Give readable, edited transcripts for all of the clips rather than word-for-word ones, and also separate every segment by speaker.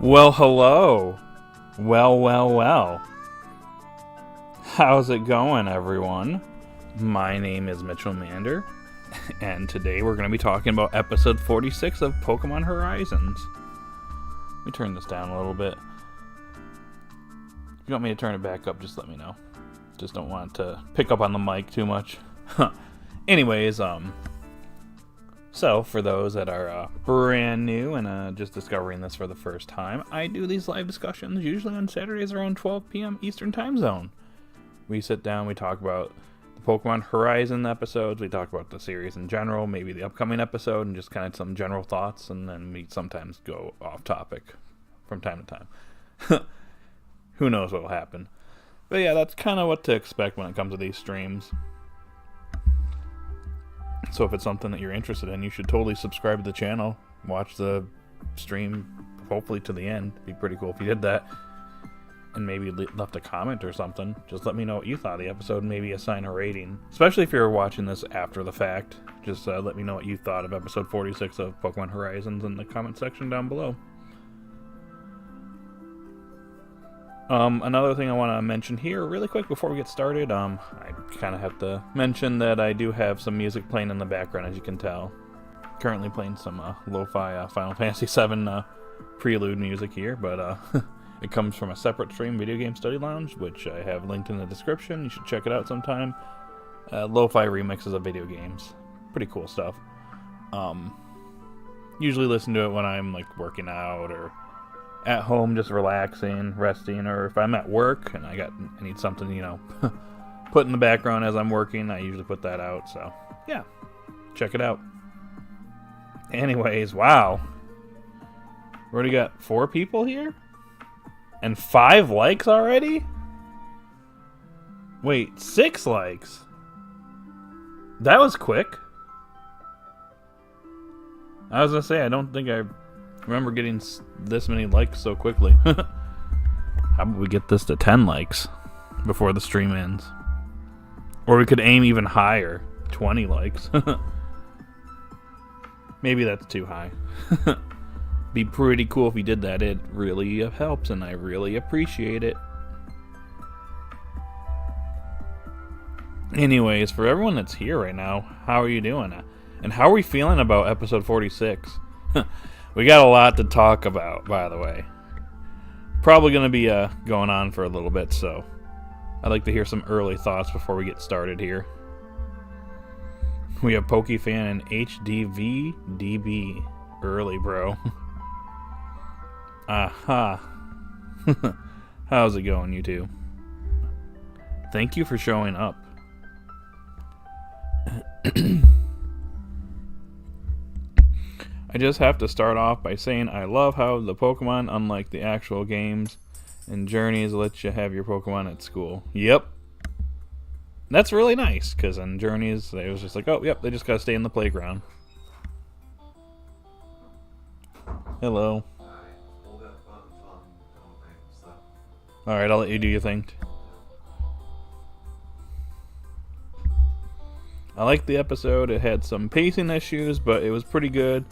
Speaker 1: Well, hello. Well. How's it going, everyone? My name is Mitchell Mander, and today we're going to be talking about episode 46 of Pokemon Horizons. Let me turn this down a little bit. If you want me to turn it back up, just let me know. Just don't want it to pick up on the mic too much. Anyways, so, for those that are brand new and just discovering this for the first time, I do these live discussions usually on Saturdays around 12 p.m. Eastern Time Zone. We sit down, we talk about the Pokemon Horizon episodes, we talk about the series in general, maybe the upcoming episode, and just kind of some general thoughts, and then we sometimes go off topic from time to time. Who knows what will happen. But yeah, that's kind of what to expect when it comes to these streams. So if it's something that you're interested in, you should totally subscribe to the channel. Watch the stream, hopefully to the end. It'd be pretty cool if you did that. And maybe left a comment or something. Just let me know what you thought of the episode and maybe assign a rating. Especially if you're watching this after the fact. Just let me know what you thought of episode 46 of Pokemon Horizons in the comment section down below. Another thing I want to mention here really quick before we get started, I kind of have to mention that I do have some music playing in the background, as you can tell. Currently playing some lo-fi Final Fantasy VII prelude music here, but it comes from a separate stream, Video Game Study Lounge, which I have linked in the description. You should check it out sometime. Lo-fi remixes of video games. Pretty cool stuff. Usually listen to it when I'm like working out or at home, just relaxing, resting, or if I'm at work and I need something, put in the background as I'm working, I usually put that out. So yeah, check it out. Anyways, wow, we already got 4 people here and 5 likes already. Wait, 6 likes. That was quick. I was gonna say, I don't think I remember getting this many likes so quickly. How about we get this to 10 likes before the stream ends? Or we could aim even higher, 20 likes. Maybe that's too high. Be pretty cool if we did that. It really helps and I really appreciate it. Anyways, for everyone that's here right now, how are you doing? And how are we feeling about episode 46? We got a lot to talk about, by the way. Probably going to be going on for a little bit, so I'd like to hear some early thoughts before we get started here. We have PokeFan and HDVDB. Early, bro. Aha. How's it going, you two? Thank you for showing up. I just have to start off by saying I love how the Pokemon, unlike the actual games and Journeys, let you have your Pokemon at school. Yep. That's really nice, because in Journeys, they was just like, oh, yep, they just gotta stay in the playground. Hello. Alright, I'll let you do your thing. I liked the episode. It had some pacing issues, but it was pretty good.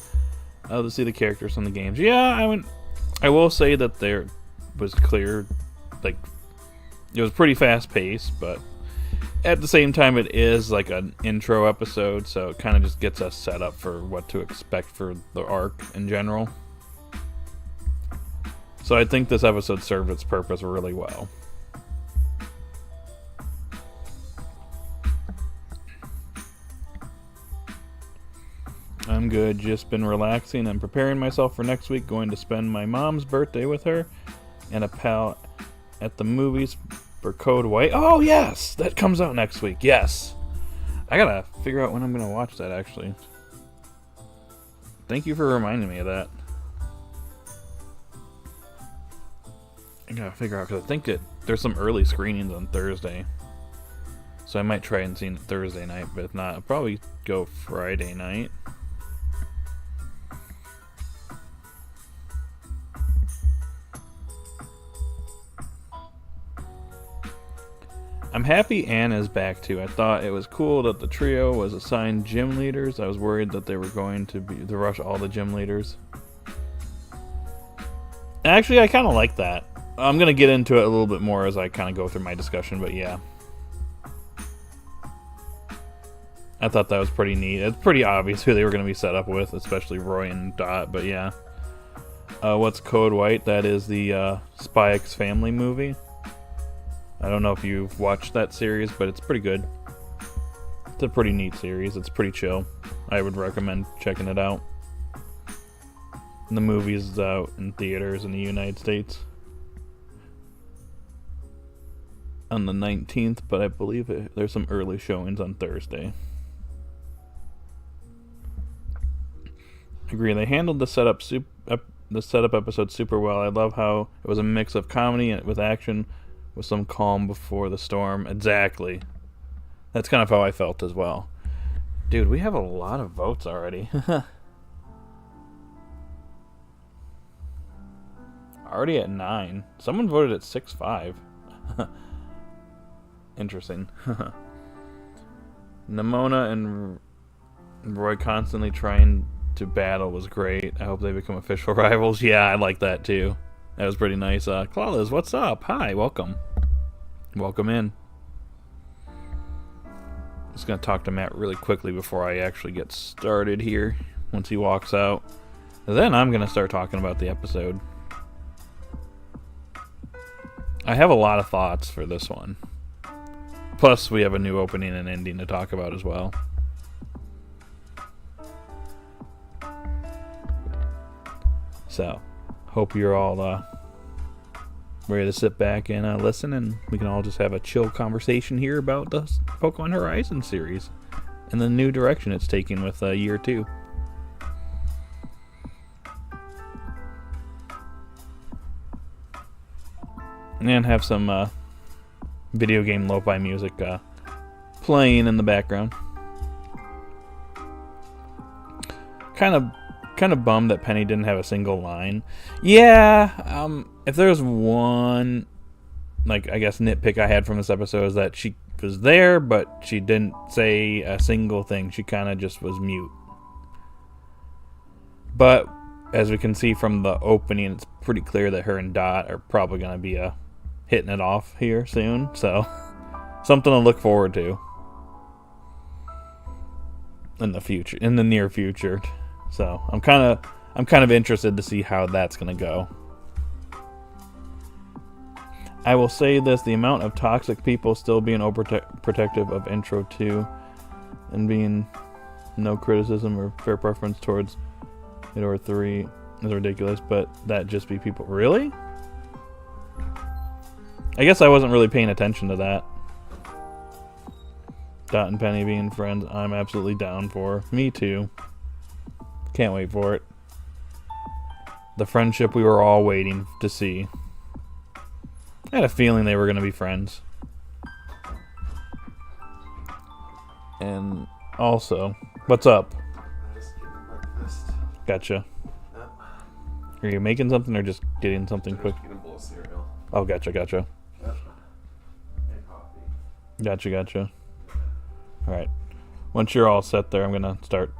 Speaker 1: To see the characters in the games. Yeah, I will say that there was clear, like, it was pretty fast paced, but at the same time it is like an intro episode, so it kind of just gets us set up for what to expect for the arc in general. So I think this episode served its purpose really well. I'm good, just been relaxing and preparing myself for next week, going to spend my mom's birthday with her and a pal at the movies for Code White. Oh yes, that comes out next week, yes. I gotta figure out when I'm gonna watch that, actually. Thank you for reminding me of that. I gotta figure out, because I think that there's some early screenings on Thursday. So I might try and see it Thursday night, but if not, I'll probably go Friday night. I'm happy Anne is back too. I thought it was cool that the trio was assigned gym leaders. I was worried that they were going to rush all the gym leaders. Actually, I kind of like that. I'm going to get into it a little bit more as I kind of go through my discussion, but yeah. I thought that was pretty neat. It's pretty obvious who they were going to be set up with, especially Roy and Dot, but yeah. What's Code White? That is the Spy X Family movie. I don't know if you've watched that series, but it's pretty good. It's a pretty neat series. It's pretty chill. I would recommend checking it out. The movie's out in theaters in the United States on the 19th, but I believe there's some early showings on Thursday. Agree. They handled the setup episode super well. I love how it was a mix of comedy and with action, with some calm before the storm. Exactly. That's kind of how I felt as well. Dude, we have a lot of votes already. Already at 9. Someone voted at 6-5. Interesting. Nimona and Roy constantly trying to battle was great. I hope they become official rivals. Yeah, I like that too. That was pretty nice. Claulas, what's up? Hi, welcome. Welcome in. Just gonna talk to Matt really quickly before I actually get started here. Once he walks out, then I'm gonna start talking about the episode. I have a lot of thoughts for this one. Plus, we have a new opening and ending to talk about as well. So, hope you're all ready to sit back and listen, and we can all just have a chill conversation here about the Pokemon Horizon series and the new direction it's taking with Year 2. And have some video game lo-fi music playing in the background. Kind of bummed that Penny didn't have a single line. Yeah, if there was one, like, I guess nitpick I had from this episode is that she was there, but she didn't say a single thing. She kind of just was mute. But as we can see from the opening, it's pretty clear that her and Dot are probably going to be hitting it off here soon. So something to look forward to in the future, in the near future. So I'm kind of interested to see how that's going to go. I will say this, the amount of toxic people still being overprotective of Intro 2 and being no criticism or fair preference towards it or 3 is ridiculous, but that just be people. Really? I guess I wasn't really paying attention to that. Dot and Penny being friends, I'm absolutely down for. Me too. Can't wait for it. The friendship we were all waiting to see. I had a feeling they were going to be friends. And also, what's up?
Speaker 2: I just getting breakfast.
Speaker 1: Gotcha.
Speaker 2: Yep.
Speaker 1: Are you making something or just getting something quick?
Speaker 2: Getting a bowl of cereal.
Speaker 1: Oh, gotcha.
Speaker 2: Yep. And coffee.
Speaker 1: Gotcha. Alright. Once you're all set there, I'm going to start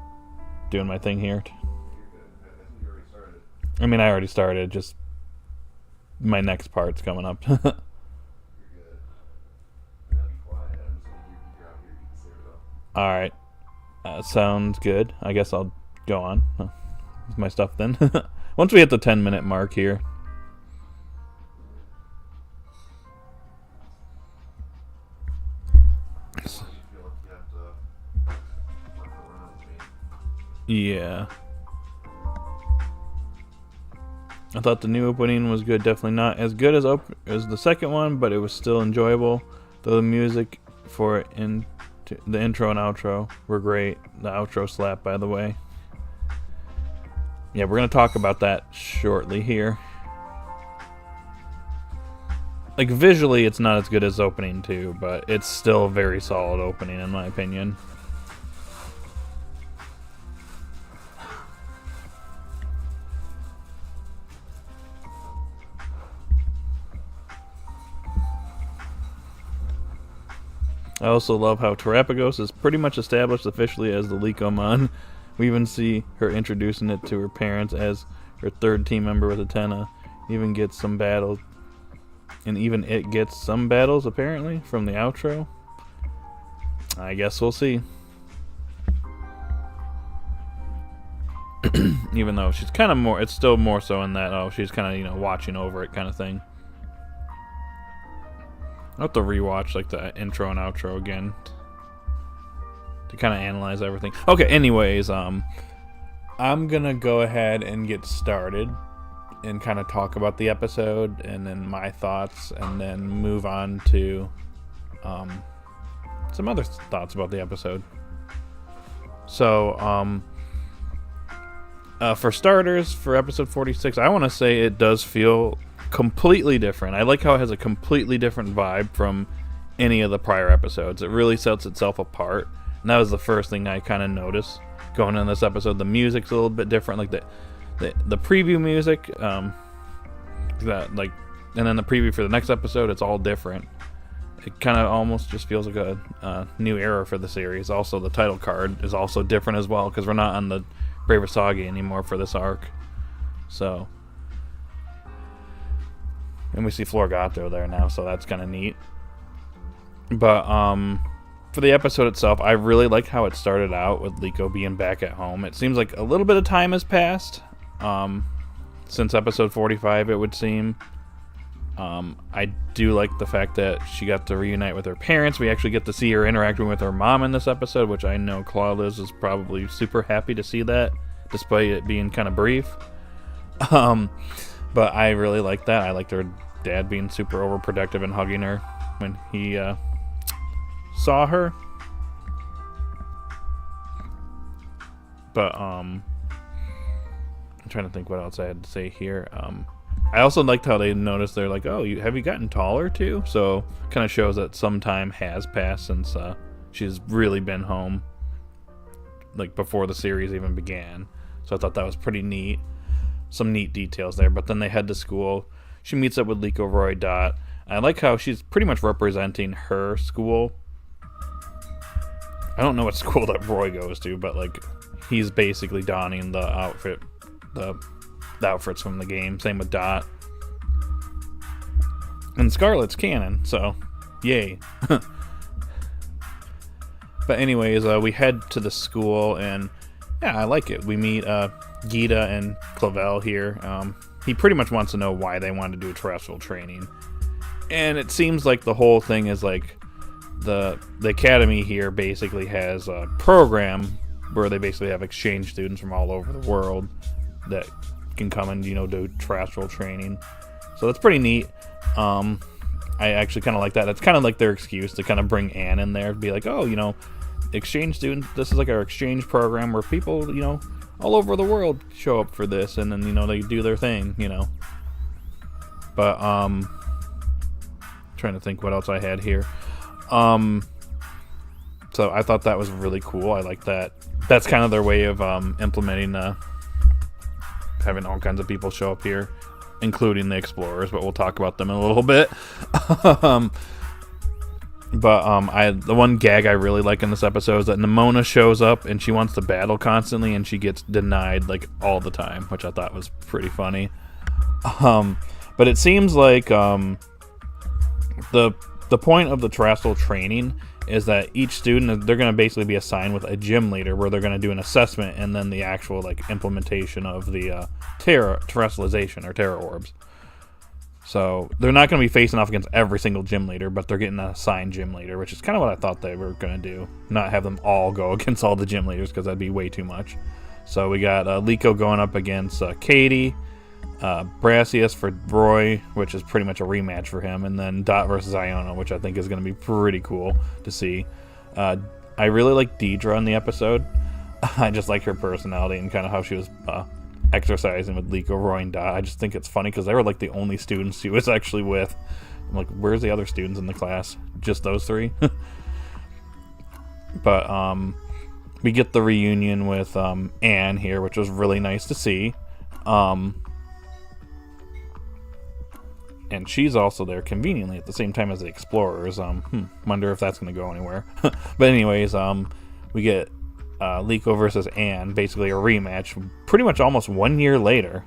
Speaker 1: doing my thing here.
Speaker 2: You're good. I think you already started.
Speaker 1: I mean, I already started, just my next part's coming up.
Speaker 2: You're good. I'm gonna be quiet. I'm just gonna hear you out here eating cereal.
Speaker 1: Alright. Sounds good. I guess I'll go on with my stuff then. Once we hit the 10-minute mark here.
Speaker 2: So you feel like you have to work around me.
Speaker 1: Yeah. I thought the new opening was good. Definitely not as good as the second one, but it was still enjoyable. Though the music for the intro and outro were great. The outro slap, by the way. Yeah, we're going to talk about that shortly here. Like, visually, it's not as good as opening 2, but it's still a very solid opening, in my opinion. I also love how Terapagos is pretty much established officially as the Liko-mon. We even see her introducing it to her parents as her third team member with Atena. even gets some battles. And even it gets some battles, apparently, from the outro. I guess we'll see. Even though she's kind of more, it's still more so in that, oh, she's kind of, you know, watching over it kind of thing. I'll have to rewatch, like, the intro and outro again to kind of analyze everything. Okay, anyways, I'm gonna go ahead and get started and kind of talk about the episode and then my thoughts, and then move on to some other thoughts about the episode. So, for starters, for episode 46, I want to say it does feel completely different. I like how it has a completely different vibe from any of the prior episodes. It really sets itself apart, and that was the first thing I kind of noticed going in this episode. The music's a little bit different, like the preview music, and then the preview for the next episode, it's all different. It kind of almost just feels like a new era for the series. Also, the title card is also different as well, because we're not on the Bravasagi anymore for this arc. So, and we see Florgato there now, so that's kind of neat. But for the episode itself, I really like how it started out with Liko being back at home. It seems like a little bit of time has passed since episode 45, it would seem. I do like the fact that she got to reunite with her parents. We actually get to see her interacting with her mom in this episode, which I know Claudius is probably super happy to see that, despite it being kind of brief. But I really like that. I liked her dad being super overprotective and hugging her when he saw her. But I'm trying to think what else I had to say here. I also liked how they noticed they're like, oh, have you gotten taller too? So kind of shows that some time has passed since she's really been home, like before the series even began. So I thought that was pretty neat. Some neat details there. But then they head to school. She meets up with Liko Roy Dot. I like how she's pretty much representing her school. I don't know what school that Roy goes to, but like he's basically donning the outfit, the outfits from the game. Same with Dot. And Scarlet's canon, so yay. But anyways, we head to the school, and yeah, I like it. We meet Gita and Clavel here. He pretty much wants to know why they want to do terrestrial training. And it seems like the whole thing is like the academy here basically has a program where they basically have exchange students from all over the world that can come and, you know, do terrestrial training. So that's pretty neat. I actually kind of like that. That's kind of like their excuse to kind of bring Anne in there, to be like, oh, you know, exchange students, this is like our exchange program where people, you know, all over the world show up for this, and then, you know, they do their thing, you know. But trying to think what else I had here. So I thought that was really cool. I like that. That's kind of their way of implementing having all kinds of people show up here, including the explorers, but we'll talk about them in a little bit. The one gag I really like in this episode is that Nimona shows up and she wants to battle constantly, and she gets denied like all the time, which I thought was pretty funny. But it seems like the point of the terrestrial training is that each student, they're going to basically be assigned with a gym leader, where they're going to do an assessment and then the actual like implementation of the Tera terrestrialization, or Tera Orbs. So they're not going to be facing off against every single gym leader, but they're getting an assigned gym leader, which is kind of what I thought they were going to do. Not have them all go against all the gym leaders, because that'd be way too much. So we got Liko going up against Katie, Brassius for Roy, which is pretty much a rematch for him, and then Dot versus Iona, which I think is going to be pretty cool to see. I really like Deidre in the episode. I just like her personality and kind of how she was exercising with Liko, Roy, and Dot. I just think it's funny because they were like the only students she was actually with. I'm like, where's the other students in the class? Just those three? But we get the reunion with Anne here, which was really nice to see. And she's also there conveniently at the same time as the explorers. Wonder if that's going to go anywhere. But anyways, we get Liko versus Anne, basically a rematch, pretty much almost 1 year later.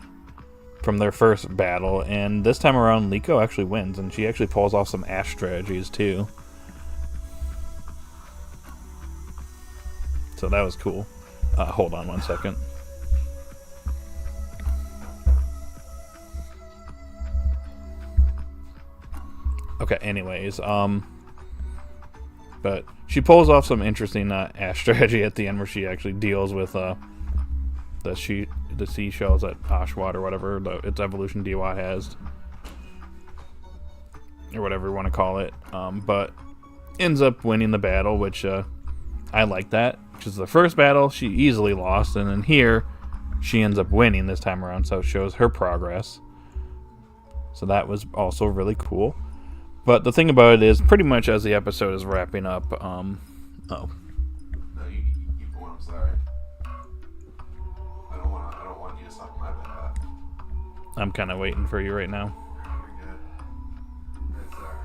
Speaker 1: from their first battle, and this time around Liko actually wins, and she actually pulls off some Ash strategies too. So that was cool. Hold on one second. Okay, anyways, but she pulls off some interesting Ash strategy at the end where she actually deals with the seashells that Oshawott or whatever its evolution DWAT has, or whatever you want to call it, but ends up winning the battle, which I like that, because the first battle she easily lost, and then here she ends up winning this time around, so it shows her progress. So that was also really cool. But the thing about it is, pretty much as the episode is wrapping up,
Speaker 2: No, you keep going. I'm sorry. I don't want you to suck my butt.
Speaker 1: I'm kind of waiting for you right now.
Speaker 2: You're good. Sorry.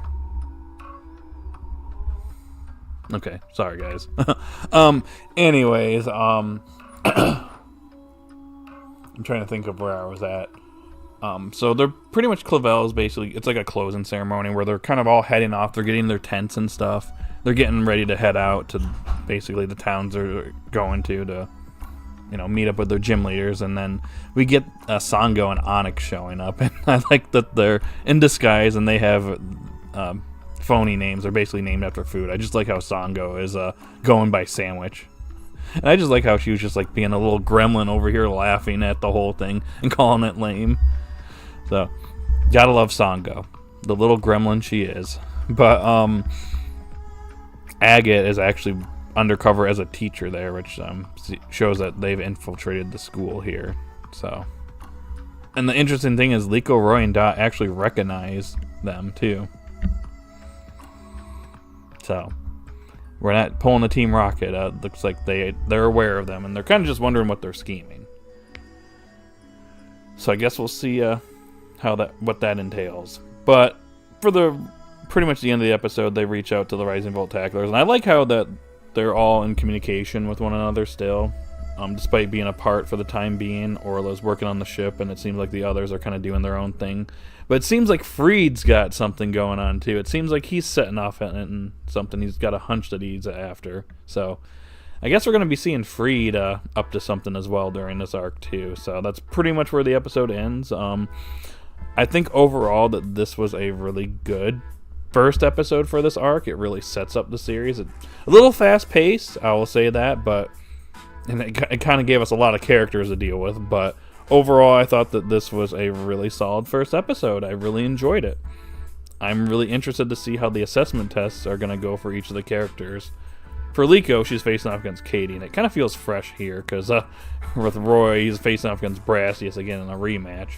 Speaker 1: Okay, sorry guys. Anyways, I'm trying to think of where I was at. So they're pretty much Clavel's basically, it's like a closing ceremony where they're kind of all heading off. They're getting their tents and stuff. They're getting ready to head out to basically the towns they're going to, you know, meet up with their gym leaders. And then we get Sango and Onyx showing up. And I like that they're in disguise and they have phony names. They're basically named after food. I just like how Sango is going by Sandwich. And I just like how she was just like being a little gremlin over here laughing at the whole thing and calling it lame. So, gotta love Sango, the little gremlin she is. But Agate is actually undercover as a teacher there, which shows that they've infiltrated the school here. So, and the interesting thing is Liko, Roy, and Dot actually recognize them too. So, we're not pulling the Team Rocket. Looks like they're aware of them, and they're kind of just wondering what they're scheming. So I guess we'll see what that entails. But for pretty much the end of the episode, they reach out to the Rising Volt Tacklers, and I like how that they're all in communication with one another still, despite being apart for the time being. Orla's working on the ship, and it seems like the others are kind of doing their own thing. But it seems like Freed's got something going on too. It seems like he's setting off at something. He's got a hunch that he's after. So I guess we're going to be seeing Freed up to something as well during this arc too. So that's pretty much where the episode ends. I think overall that this was a really good first episode for this arc. It really sets up the series. It's a little fast paced, I will say that, but and it kind of gave us a lot of characters to deal with. But overall, I thought that this was a really solid first episode. I really enjoyed it. I'm really interested to see how the assessment tests are going to go for each of the characters. For Liko, she's facing off against Katie, and it kind of feels fresh here, because with Roy, he's facing off against Brassius again in a rematch.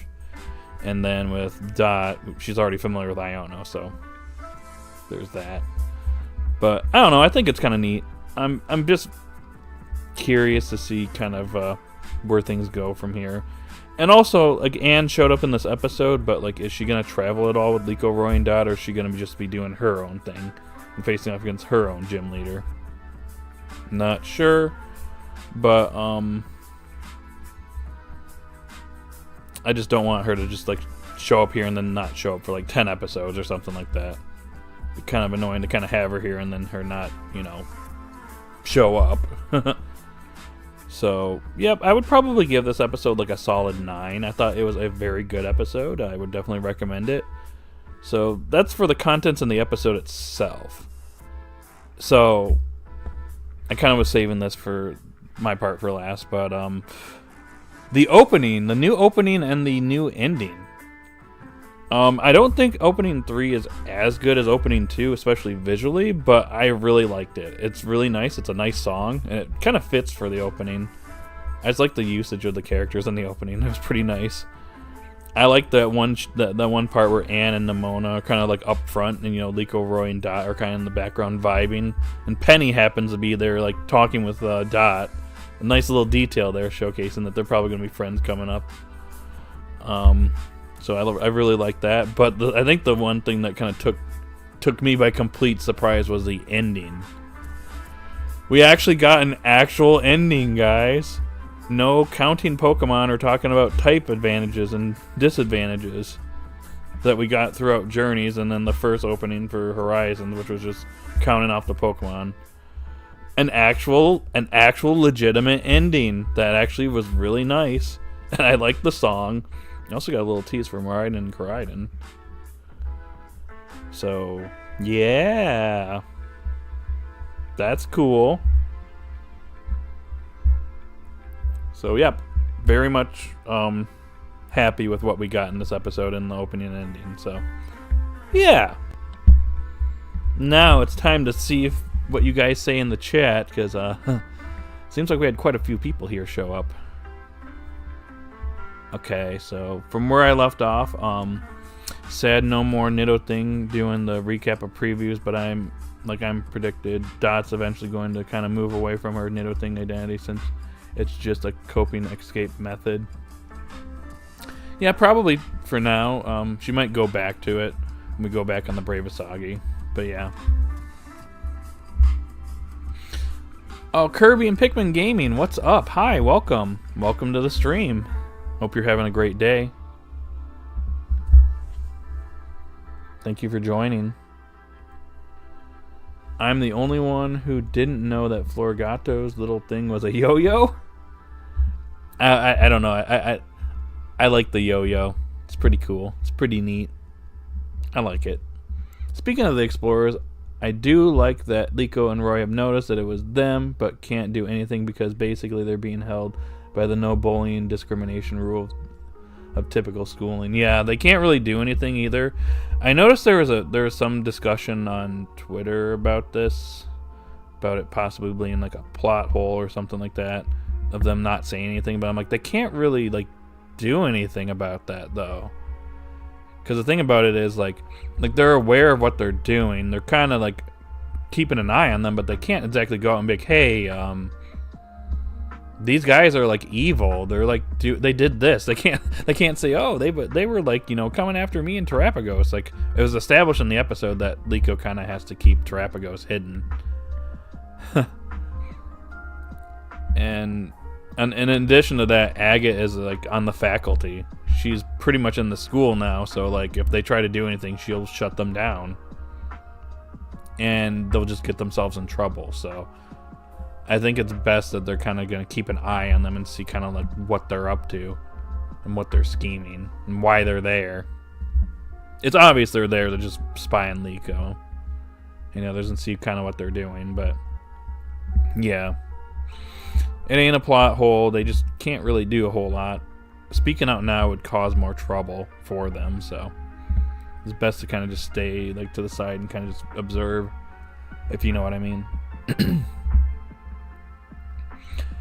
Speaker 1: And then with Dot, she's already familiar with Iono, so there's that. But, I don't know, I think it's kind of neat. I'm just curious to see kind of where things go from here. And also, like, Anne showed up in this episode, but, like, is she going to travel at all with Liko, Roy, and Dot, or is she going to just be doing her own thing and facing off against her own gym leader? Not sure, but, I just don't want her to just, like, show up here and then not show up for, like, 10 episodes or something like that. It's kind of annoying to kind of have her here and then her not, you know, show up. So, yep, I would probably give this episode, like, a solid 9. I thought it was a very good episode. I would definitely recommend it. So, that's for the contents in the episode itself. So, I kind of was saving this for my part for last, but, the opening, the new opening and the new ending. I don't think opening 3 is as good as opening 2, especially visually, but I really liked it. It's really nice. It's a nice song, and it kind of fits for the opening. I just like the usage of the characters in the opening. It was pretty nice. I like that one part where Anne and Nimona are kind of like up front, and, you know, Liko, Roy, and Dot are kind of in the background vibing, and Penny happens to be there, like, talking with Dot. A nice little detail there, showcasing that they're probably going to be friends coming up. So I really like that. But I think the one thing that kind of took me by complete surprise was the ending. We actually got an actual ending, guys. no counting Pokemon or talking about type advantages and disadvantages that we got throughout Journeys, and then the first opening for Horizons, which was just counting off the Pokemon. An actual legitimate ending that actually was really nice, and I liked the song. I also got a little tease from Raiden and Koraidon. So, yeah. That's cool. So, yep. Very much happy with what we got in this episode in the opening and ending. So, yeah. Now it's time to see what you guys say in the chat, because seems like we had quite a few people here show up. Okay, so from where I left off, sad no more Nidothing doing the recap of previews, but I'm predicted, Dot's eventually going to kind of move away from her Nidothing identity since it's just a coping escape method. Yeah, probably for now. She might go back to it when we go back on the Bravasagi, but yeah. Oh, Kirby and Pikmin Gaming, what's up? Hi, welcome. Welcome to the stream. Hope you're having a great day. Thank you for joining. I'm the only one who didn't know that Florgato's little thing was a yo-yo. I don't know. I like the yo-yo. It's pretty cool. It's pretty neat. I like it. Speaking of the Explorers, I do like that Liko and Roy have noticed that it was them, but can't do anything because basically they're being held by the no bullying discrimination rule of typical schooling. Yeah, they can't really do anything either. I noticed there was some discussion on Twitter about this, about it possibly being like a plot hole or something like that, of them not saying anything. But I'm like, they can't really like do anything about that though, because the thing about it is like they're aware of what they're doing. They're kind of like keeping an eye on them, but they can't exactly go out and be like, hey, these guys are like evil. They're like, they did this. They can't say, oh, they were like, coming after me and Terapagos. Like, it was established in the episode that Liko kind of has to keep Terapagos hidden. And in addition to that, Agate is like on the faculty. She's pretty much in the school now, so like if they try to do anything, she'll shut them down. And they'll just get themselves in trouble, so I think it's best that they're kind of going to keep an eye on them and see kind of like what they're up to and what they're scheming and why they're there. It's obvious they're there to just spy on Liko and others and see kind of what they're doing, but yeah. It ain't a plot hole. They just can't really do a whole lot. Speaking out now would cause more trouble for them, so it's best to kind of just stay like to the side and kind of just observe, if you know what I mean.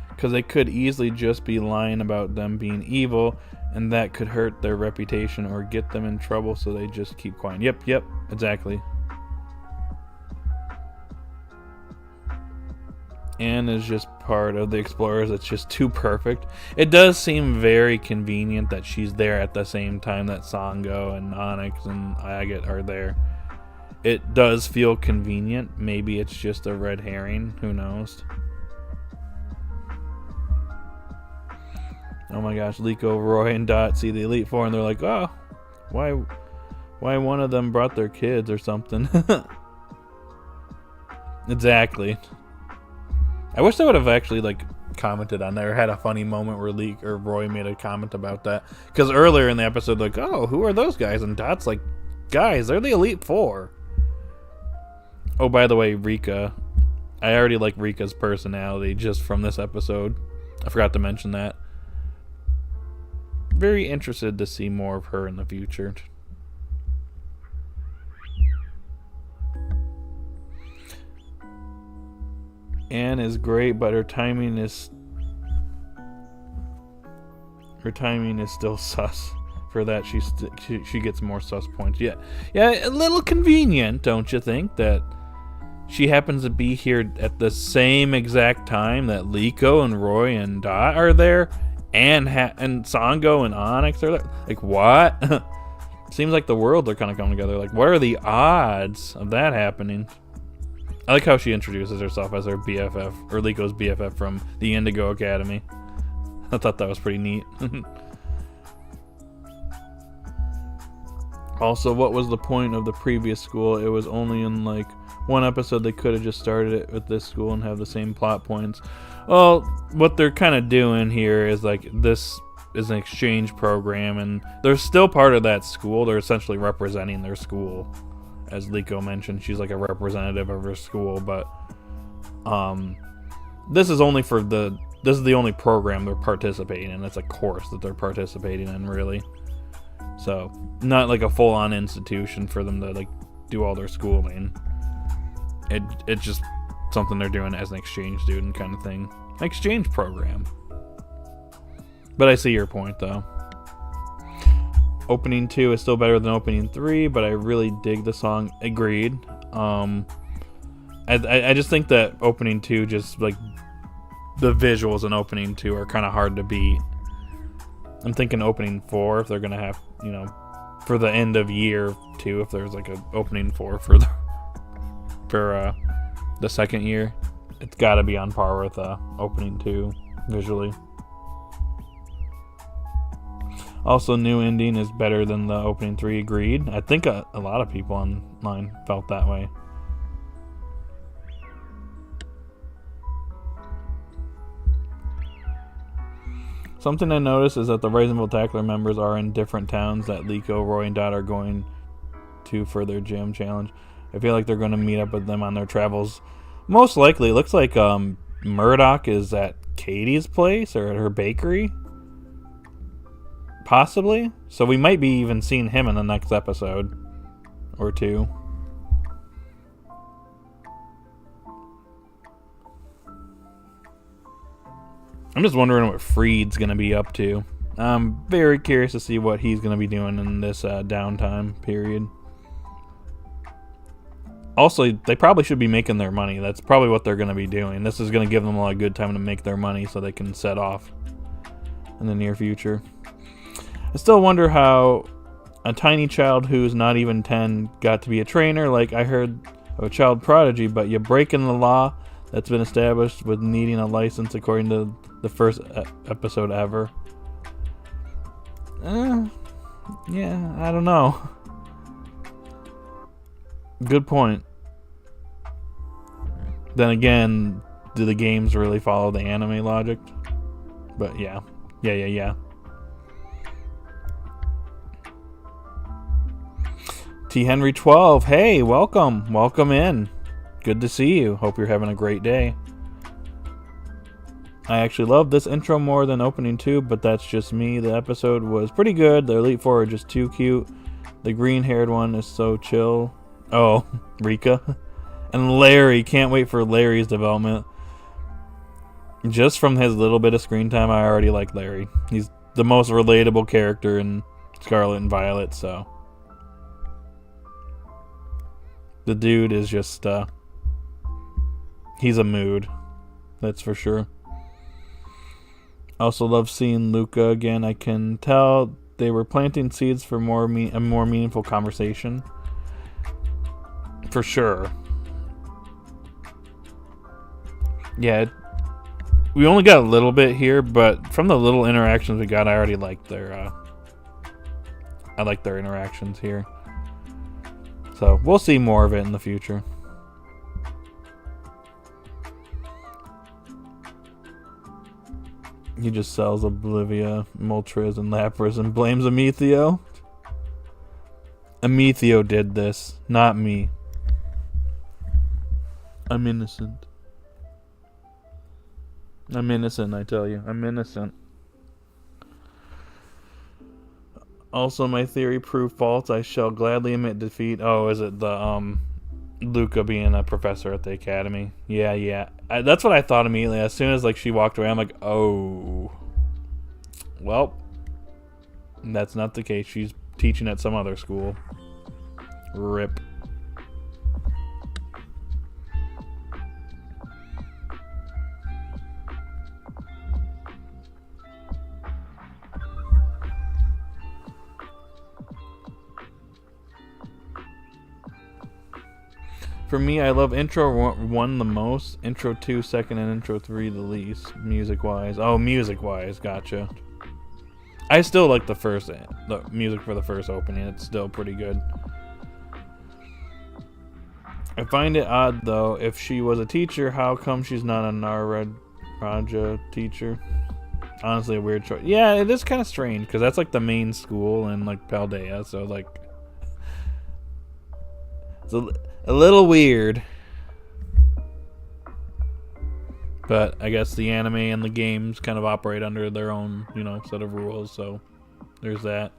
Speaker 1: Because they could easily just be lying about them being evil, and that could hurt their reputation or get them in trouble, so they just keep quiet. Yep, exactly. Anne is just part of the Explorers. It's just too perfect. It does seem very convenient that she's there at the same time that Sango and Onyx and Agate are there. It does feel convenient. Maybe it's just a red herring. Who knows? Oh my gosh, Liko, Roy, and Dot see the Elite Four and they're like, oh, why one of them brought their kids or something. Exactly. I wish they would have actually like commented on there, had a funny moment where Roy made a comment about that. Because earlier in the episode, like, oh, who are those guys? And Dot's like, guys, they're the Elite Four. Oh, by the way, Rika. I already like Rika's personality just from this episode. I forgot to mention that. Very interested to see more of her in the future. Anne is great, but her timing is still sus. For that, she gets more sus points. Yeah, a little convenient, don't you think? That she happens to be here at the same exact time that Liko and Roy and Dot are there, and Sango and Onyx are there. Like, what? Seems like the worlds are kind of coming together. Like, what are the odds of that happening? I like how she introduces herself as her BFF, or Liko's BFF from the Indigo Academy. I thought that was pretty neat. Also, what was the point of the previous school? It was only in like one episode. They could have just started it with this school and have the same plot points. Well, what they're kind of doing here is like this is an exchange program, and they're still part of that school. They're essentially representing their school. As Liko mentioned, she's like a representative of her school, but this is only for this is the only program they're participating in. It's a course that they're participating in, really. So, not like a full-on institution for them to like do all their schooling. It's just something they're doing as an exchange student kind of thing. Exchange program. But I see your point, though. Opening 2 is still better than opening 3, but I really dig the song. Agreed. I just think that opening 2, just like the visuals in opening 2 are kind of hard to beat. I'm thinking opening 4 if they're gonna have, you know, for the end of year 2, if there's like a opening 4 for the second year, it's got to be on par with opening 2 visually. Also, new ending is better than the opening 3. Agreed. I think a lot of people online felt that way. Something I noticed is that the Reasonable Tackler members are in different towns that Liko, Roy, and Dot are going to for their gym challenge. I feel like they're going to meet up with them on their travels. Most likely, it looks like Murdoch is at Katie's place or at her bakery. Possibly. So we might be even seeing him in the next episode or 2. I'm just wondering what Freed's going to be up to. I'm very curious to see what he's going to be doing in this downtime period. Also, they probably should be making their money. That's probably what they're going to be doing. This is going to give them a lot of good time to make their money so they can set off in the near future. I still wonder how a tiny child who's not even 10 got to be a trainer. Like, I heard of a child prodigy, but you're breaking the law that's been established with needing a license according to the first episode ever. Yeah, I don't know. Good point. Then again, do the games really follow the anime logic? But yeah. T. Henry 12, hey, welcome in. Good to see you. Hope you're having a great day. I actually love this intro more than opening 2, but that's just me. The episode was pretty good. The Elite Four are just too cute. The green-haired one is so chill. Oh, Rika. And Larry. Can't wait for Larry's development. Just from his little bit of screen time, I already like Larry. He's the most relatable character in Scarlet and Violet, so. The dude is just, he's a mood. That's for sure. I also love seeing Luca again. I can tell they were planting seeds for a more meaningful conversation. For sure. Yeah, we only got a little bit here, but from the little interactions we got, I already liked their interactions here. So we'll see more of it in the future. He just sells Oblivia, Moltres, and Lapras and blames Amethio. Amethio did this, not me. I'm innocent. I'm innocent, I tell you. I'm innocent. Also, my theory proved false. I shall gladly admit defeat. Oh, is it the, Luca being a professor at the academy? Yeah. That's what I thought immediately. As soon as, like, she walked away, I'm like, oh. Well, that's not the case. She's teaching at some other school. RIP. For me, I love Intro 1 the most, Intro 2 second, and Intro 3 the least, music-wise. Oh, music-wise, gotcha. I still like the music for the first opening. It's still pretty good. I find it odd, though, if she was a teacher, how come she's not a Raja teacher? Honestly, a weird choice. Yeah, it is kind of strange, because that's, like, the main school in, like, Paldea, so, like... It's a little weird. But I guess the anime and the games kind of operate under their own, you know, set of rules, so there's that.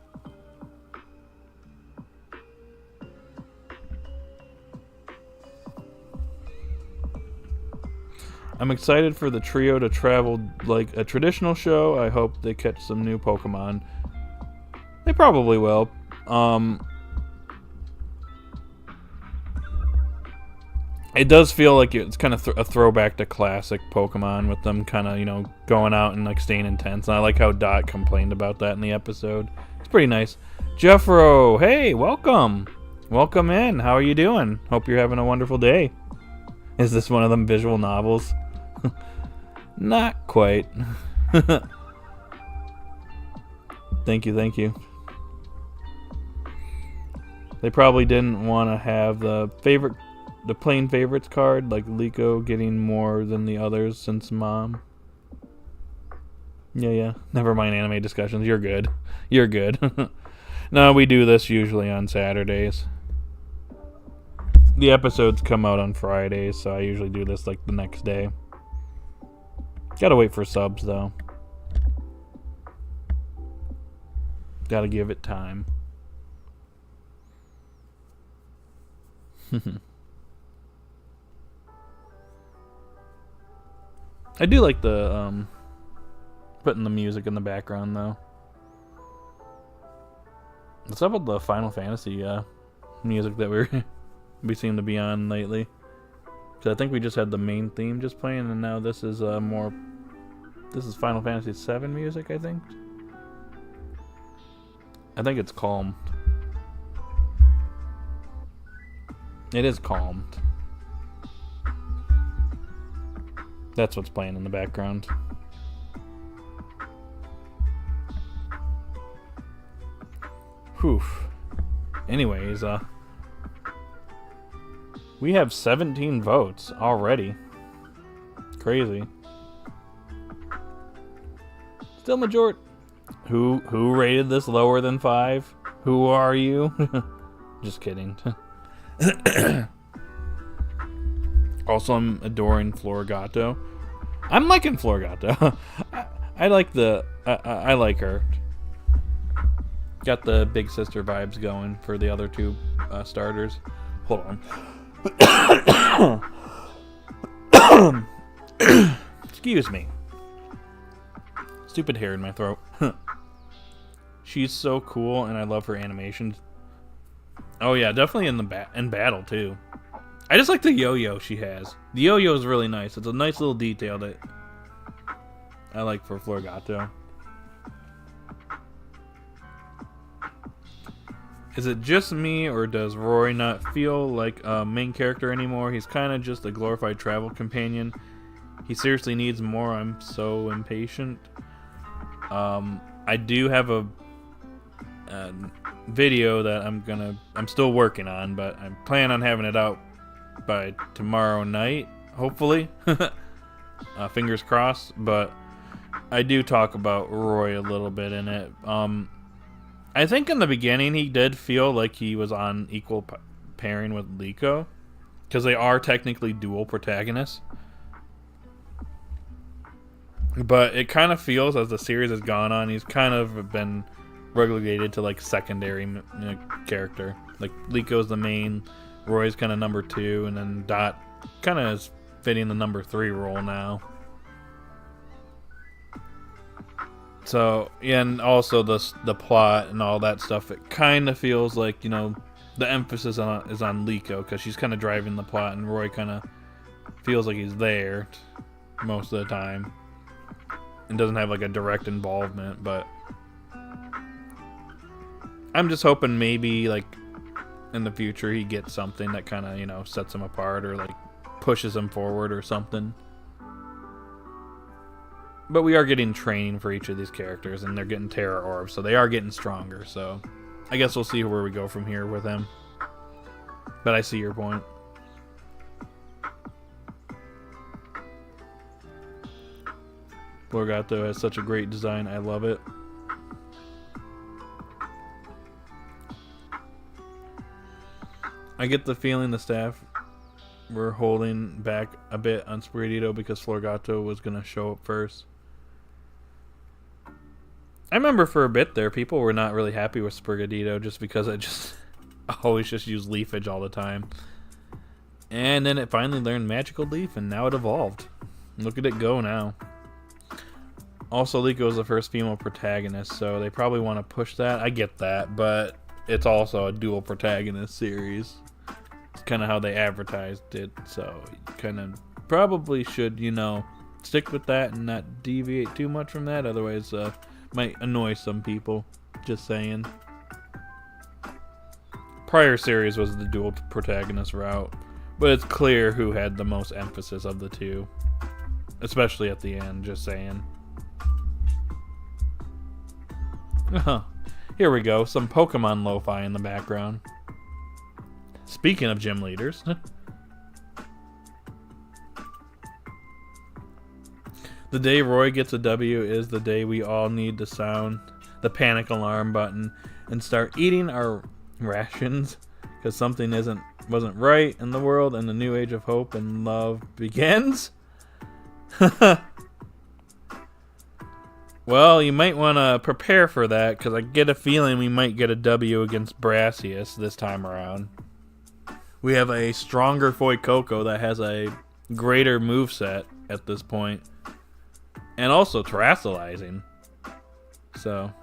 Speaker 1: I'm excited for the trio to travel like a traditional show. I hope they catch some new Pokemon. They probably will. It does feel like it's kind of a throwback to classic Pokemon with them kind of, you know, going out and like staying intense. And I like how Dot complained about that in the episode. It's pretty nice. Jeffro, hey, welcome. Welcome in. How are you doing? Hope you're having a wonderful day. Is this one of them visual novels? Not quite. Thank you. They probably didn't want to have the plain favorites card, like Liko getting more than the others since Mom. Yeah. Never mind anime discussions. You're good. No, we do this usually on Saturdays. The episodes come out on Fridays, so I usually do this like the next day. Gotta wait for subs, though. Gotta give it time. I do like the putting the music in the background, though. What's up with the Final Fantasy music that we seem to be on lately? Because I think we just had the main theme just playing, and now this is this is Final Fantasy VII music, I think. I think it's calmed. It is calmed. That's what's playing in the background. Whew. Anyways, we have 17 votes already. Crazy. Still majority. Who rated this lower than 5? Who are you? Just kidding. Also, I'm adoring Florigato. I'm liking Florigato. I like I like her. Got the big sister vibes going for the other two starters. Hold on. Excuse me. Stupid hair in my throat. She's so cool, and I love her animations. Oh yeah, definitely in battle too. I just like the yo-yo she has. The yo-yo is really nice. It's a nice little detail that I like for Florigato. Is it just me, or does Roy not feel like a main character anymore? He's kind of just a glorified travel companion. He seriously needs more. I'm so impatient. I do have a video that I'm still working on, but I plan on having it out by tomorrow night, hopefully. Fingers crossed. But I do talk about Roy a little bit in it. I think in the beginning he did feel like he was on equal pairing with Liko, because they are technically dual protagonists. But it kind of feels, as the series has gone on, he's kind of been relegated to like secondary character. Like Liko's the main, Roy's kind of number 2, and then Dot kind of is fitting the number 3 role now. So yeah, and also the plot and all that stuff, it kind of feels like, you know, the emphasis is on Liko, because she's kind of driving the plot, and Roy kind of feels like he's there most of the time and doesn't have like a direct involvement. But I'm just hoping maybe like in the future he gets something that kind of, you know, sets him apart or like pushes him forward or something. But we are getting training for each of these characters, and they're getting Tera Orbs, so they are getting stronger. So I guess we'll see where we go from here with him. But I see your point. Florgato has such a great design. I love it. I get the feeling the staff were holding back a bit on Sprigatito because Florgato was going to show up first. I remember for a bit there, people were not really happy with Sprigatito just because I always just used Leafage all the time. And then it finally learned Magical Leaf, and now it evolved. Look at it go now. Also, Liko is the first female protagonist, so they probably want to push that. I get that, but it's also a dual protagonist series. It's kind of how they advertised it, so you kind of probably should, you know, stick with that and not deviate too much from that. Otherwise, might annoy some people. Just saying. Prior series was the dual protagonist route, but it's clear who had the most emphasis of the two, especially at the end. Just saying. Here we go, some Pokemon lo-fi in the background. Speaking of gym leaders. The day Roy gets a W is the day we all need to sound the panic alarm button and start eating our rations because something wasn't right in the world and the new age of hope and love begins. Well, you might want to prepare for that, because I get a feeling we might get a W against Brassius this time around. We have a stronger Fuecoco that has a greater moveset at this point. And also terrestrializing. So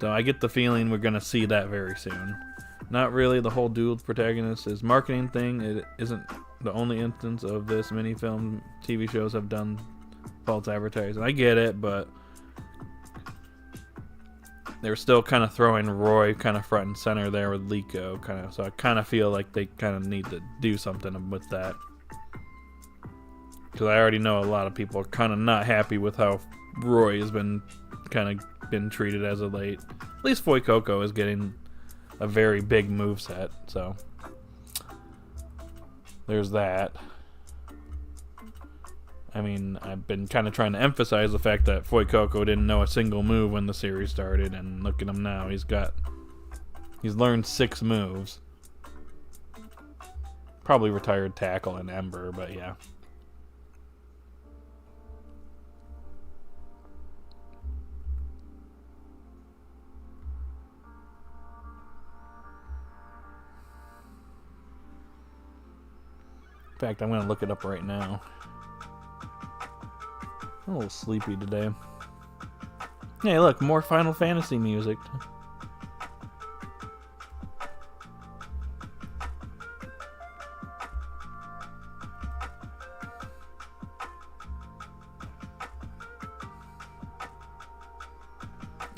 Speaker 1: I get the feeling we're going to see that very soon. Not really the whole dual protagonist is marketing thing. It isn't the only instance of this. Many film, TV shows have done false advertising. I get it, but they're still kind of throwing Roy kind of front and center there with Liko, kind of. So I kind of feel like they kind of need to do something with that. Because I already know a lot of people are kind of not happy with how Roy has been treated as of late. At least Fuecoco is getting a very big moveset, so there's that. I mean, I've been kind of trying to emphasize the fact that Fuecoco didn't know a single move when the series started, and look at him now. He's learned 6 moves. Probably retired Tackle and Ember, but yeah. In fact, I'm going to look it up right now. I'm a little sleepy today. Hey, look, more Final Fantasy music.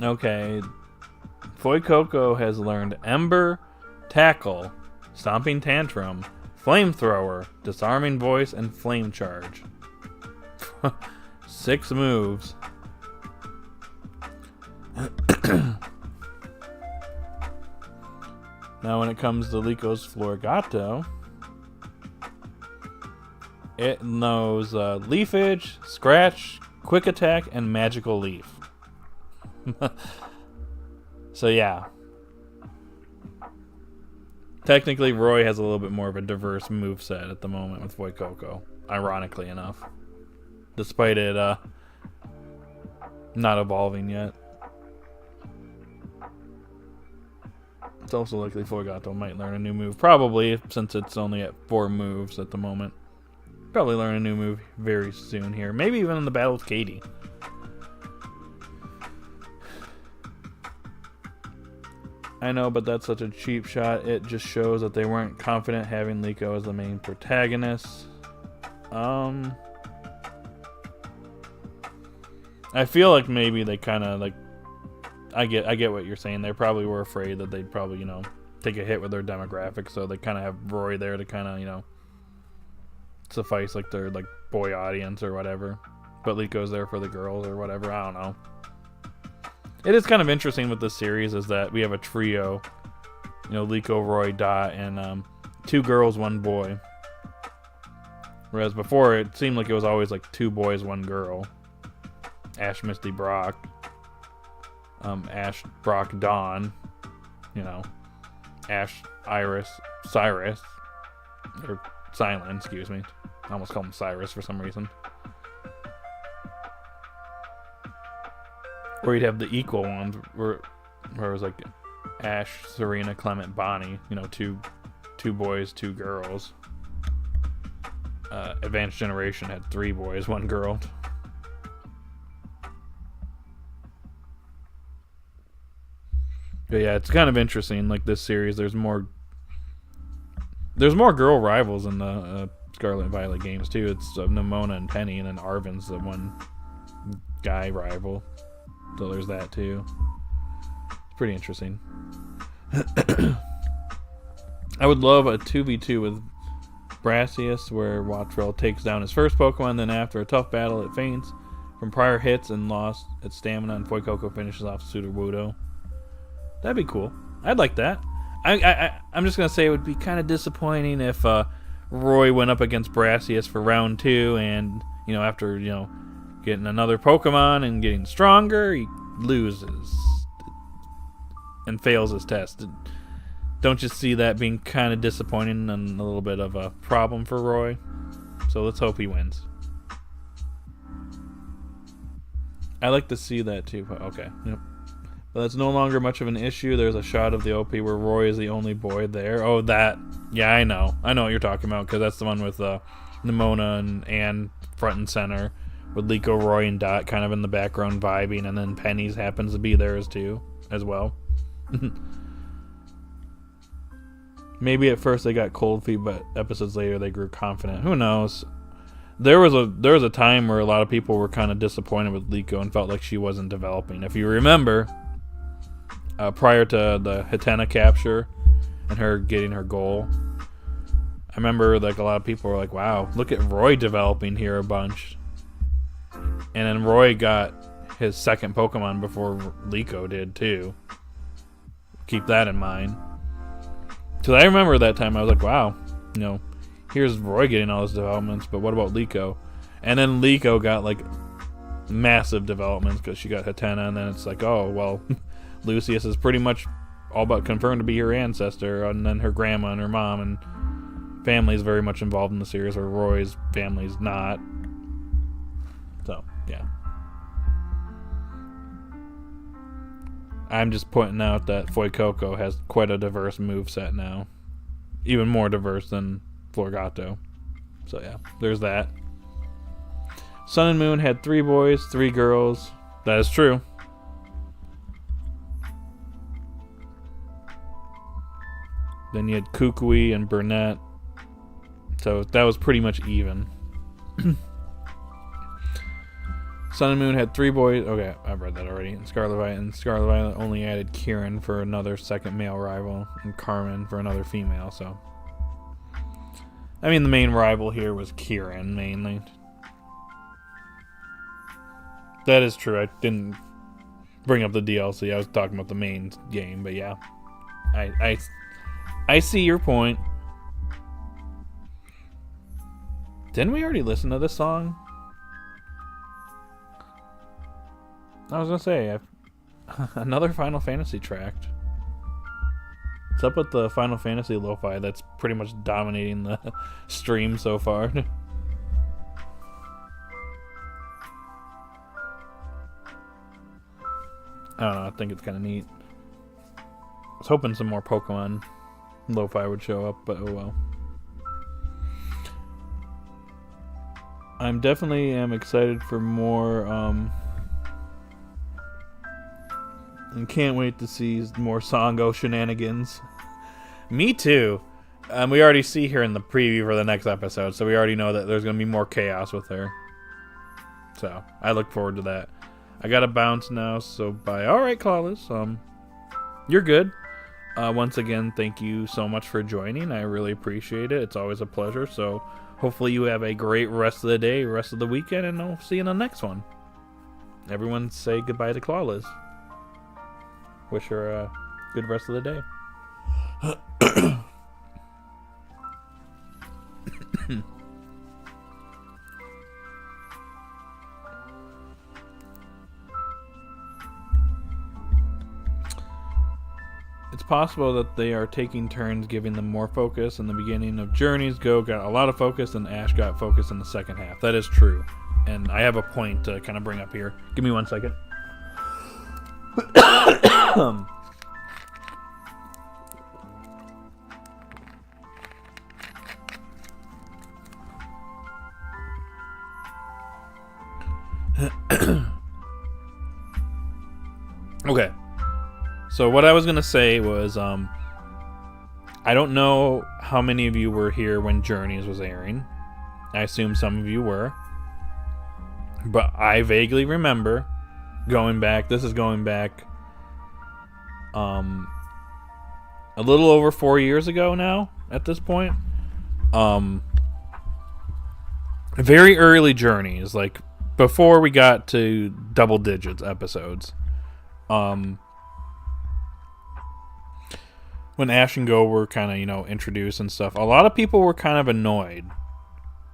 Speaker 1: Okay. Fuecoco has learned Ember, Tackle, Stomping Tantrum, Flamethrower, Disarming Voice, and Flame Charge. 6 moves. Now when it comes to Liko's Florgato, it knows Leafage, Scratch, Quick Attack, and Magical Leaf. So yeah. Technically, Roy has a little bit more of a diverse moveset at the moment with Fuecoco, ironically enough. Despite it not evolving yet. It's also likely Florgato might learn a new move. Probably, since it's only at 4 moves at the moment. Probably learn a new move very soon here. Maybe even in the battle with Katie. I know, but that's such a cheap shot. It just shows that they weren't confident having Liko as the main protagonist. I feel like maybe they kind of like. I get what you're saying. They probably were afraid that they'd probably take a hit with their demographic, so they kind of have Roy there to kind of suffice like their like boy audience or whatever. But Liko's there for the girls or whatever. I don't know. It is kind of interesting with this series is that we have a trio. Liko, Roy, Dot, and 2 girls, 1 boy. Whereas before, it seemed like it was always like 2 boys, 1 girl. Ash, Misty, Brock. Ash, Brock, Dawn. Ash, Iris, Cyrus. Or Silent, excuse me. I almost call him Cyrus for some reason. Or you'd have the equal ones where it was like Ash, Serena, Clement, Bonnie. 2 boys, 2 girls. Advanced Generation had 3 boys, 1 girl. But yeah, it's kind of interesting. Like this series, there's more girl rivals in the Scarlet and Violet games too. It's Nimona and Penny, and then Arven's the one guy rival. So there's that too. It's pretty interesting. I would love a 2v2 with Brassius, where Wattrell takes down his first Pokemon, then after a tough battle, it faints from prior hits and lost its stamina, and Fuecoco finishes off Sudowoodo. That'd be cool. I'd like that. I'm just gonna say it would be kind of disappointing if Roy went up against Brassius for round 2, and after getting another Pokemon and getting stronger, he loses and fails his test. Don't you see that being kind of disappointing and a little bit of a problem for Roy? So let's hope he wins. I like to see that too. Okay. Yep. But that's no longer much of an issue. There's a shot of the OP where Roy is the only boy there. Oh, that. Yeah, I know. I know what you're talking about, because that's the one with Nimona and Anne front and center, with Liko, Roy, and Dot kind of in the background vibing, and then Penny's happens to be there as well. Maybe at first they got cold feet, but episodes later they grew confident. Who knows? There was a time where a lot of people were kind of disappointed with Liko and felt like she wasn't developing. If you remember, prior to the Hatena capture and her getting her goal, I remember like a lot of people were like, "Wow, look at Roy developing here a bunch." And then Roy got his second Pokemon before Liko did too. Keep that in mind. Because I remember that time I was like, wow, here's Roy getting all his developments, but what about Liko? And then Liko got like massive developments because she got Hatena, and then it's like, oh, well, Lucius is pretty much all but confirmed to be her ancestor, and then her grandma and her mom and family is very much involved in the series, where Roy's family's not. So, yeah. I'm just pointing out that Fuecoco has quite a diverse moveset now. Even more diverse than Florgato. So yeah, there's that. Sun and Moon had 3 boys, 3 girls. That is true. Then you had Kukui and Burnett. So that was pretty much even. Sun and Moon had 3 boys. Okay, I've read that already. And Scarlet Violet only added Kieran for another second male rival, and Carmen for another female. So, I mean, the main rival here was Kieran mainly. That is true. I didn't bring up the DLC. I was talking about the main game, but yeah, I see your point. Didn't we already listen to this song? I was gonna say, another Final Fantasy track. What's up with the Final Fantasy lo-fi that's pretty much dominating the stream so far? I don't know, I think it's kind of neat. I was hoping some more Pokemon lo-fi would show up, but oh well. I'm definitely excited for more, and can't wait to see more Sango shenanigans. Me too. We already see her in the preview for the next episode, so we already know that there's going to be more chaos with her. So, I look forward to that. I gotta bounce now, so bye. Alright, Clawless. You're good. Once again, thank you so much for joining. I really appreciate it. It's always a pleasure. So hopefully you have a great rest of the day, rest of the weekend, and I'll see you in the next one. Everyone say goodbye to Clawless. Wish her a good rest of the day. It's possible that they are taking turns giving them more focus. In the beginning of Journeys, Go got a lot of focus, and Ash got focus in the second half. That is true. And I have a point to kind of bring up here. Give me 1 second. Okay. So what I was going to say was, I don't know how many of you were here when Journeys was airing. I assume some of you were. But I vaguely remember going back, this is going back a little over 4 years ago now, at this point. Very early Journeys, like before we got to double digits episodes. When Ash and Go were kind of, introduced and stuff, a lot of people were kind of annoyed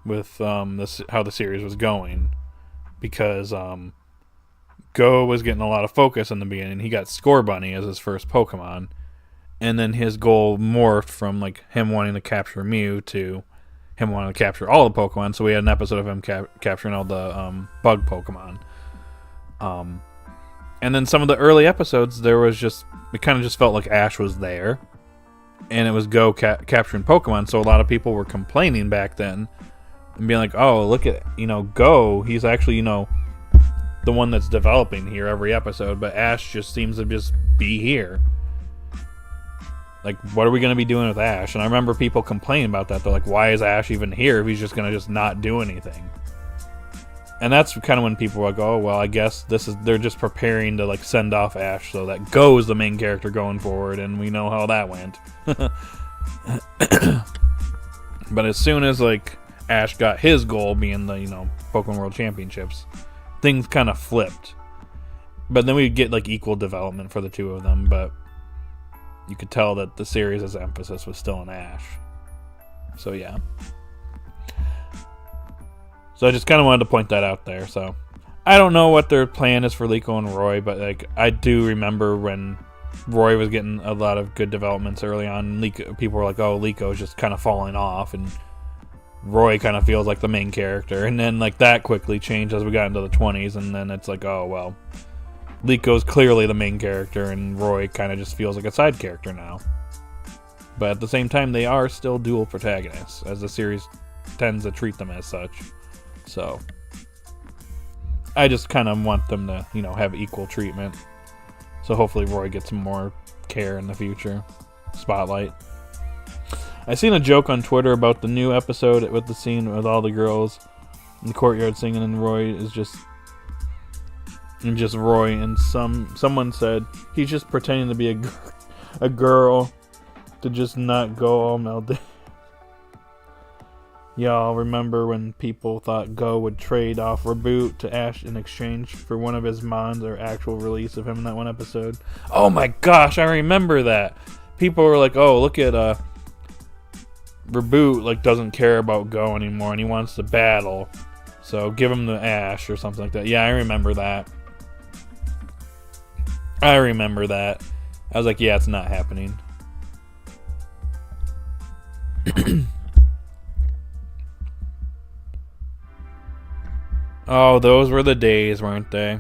Speaker 1: with how the series was going, because Go was getting a lot of focus in the beginning. He got Score Bunny as his first Pokemon, and then his goal morphed from like him wanting to capture Mew to him wanting to capture all the Pokemon. So we had an episode of him capturing all the bug Pokemon. And then some of the early episodes, it kind of just felt like Ash was there, and it was Go capturing Pokemon. So a lot of people were complaining back then and being like, oh, look at, Go. He's actually, the one that's developing here every episode, but Ash just seems to just be here. Like, what are we going to be doing with Ash? And I remember people complaining about that. They're like, why is Ash even here if he's just going to just not do anything? And that's kind of when people were like, oh, well, I guess they're just preparing to, like, send off Ash so that Go is the main character going forward, and we know how that went. But as soon as, like, Ash got his goal being the, Pokemon World Championships, things kind of flipped. But then we'd get, like, equal development for the two of them, but you could tell that the series' emphasis was still on Ash. So, yeah. So I just kind of wanted to point that out there. So I don't know what their plan is for Liko and Roy, but like I do remember when Roy was getting a lot of good developments early on. People were like, "Oh, Liko is just kind of falling off," and Roy kind of feels like the main character. And then like that quickly changed as we got into the 20s, and then it's like, "Oh well, Liko's clearly the main character, and Roy kind of just feels like a side character now." But at the same time, they are still dual protagonists, as the series tends to treat them as such. So I just kind of want them to, have equal treatment. So hopefully Roy gets some more care in the future. Spotlight. I seen a joke on Twitter about the new episode with the scene with all the girls in the courtyard singing, and Roy is just Roy. And someone said he's just pretending to be a girl to just not go all melted. Y'all remember when people thought Go would trade off Reboot to Ash in exchange for one of his mons or actual release of him in that one episode? Oh my gosh, I remember that. People were like, oh, look at Reboot like doesn't care about Go anymore and he wants to battle. So give him the Ash or something like that. Yeah, I remember that. I was like, yeah, it's not happening. Oh, those were the days, weren't they?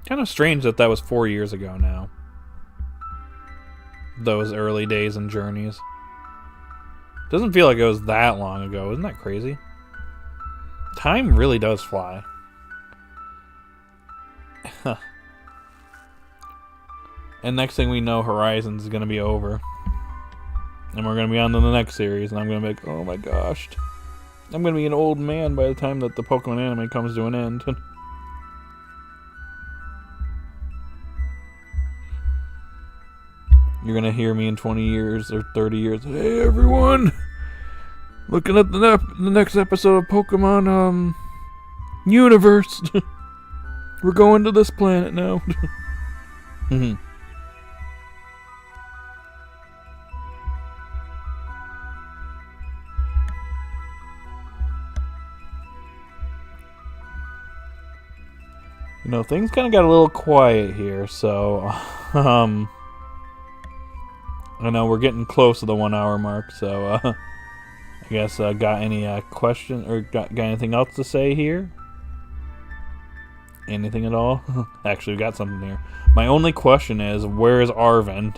Speaker 1: Kind of strange that was 4 years ago now. Those early days and Journeys. Doesn't feel like it was that long ago. Isn't that crazy? Time really does fly. And next thing we know, Horizons is going to be over. And we're going to be on to the next series, and I'm going to be like, oh my gosh. I'm gonna be an old man by the time that the Pokemon anime comes to an end. You're gonna hear me in 20 years or 30 years. Hey everyone! Looking at the next episode of Pokemon Universe. We're going to this planet now. Mm-hmm. You know, things kind of got a little quiet here, so I know we're getting close to the 1 hour mark, so I guess got any question or got anything else to say here? Anything at all? Actually, we got something here. My only question is, where is Arvin?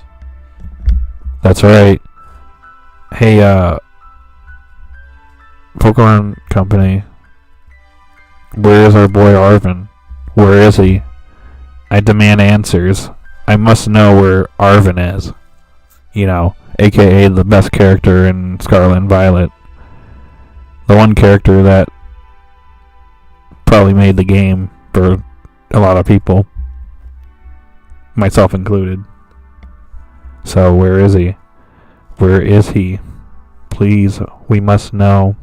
Speaker 3: That's right. Hey, Pokemon Company. Where is our boy Arvin? Where is he? I demand answers. I must know where Arvin is. You know, aka the best character in Scarlet and Violet. The one character that probably made the game for a lot of people. Myself included. So, where is he? Where is he? Please, we must know.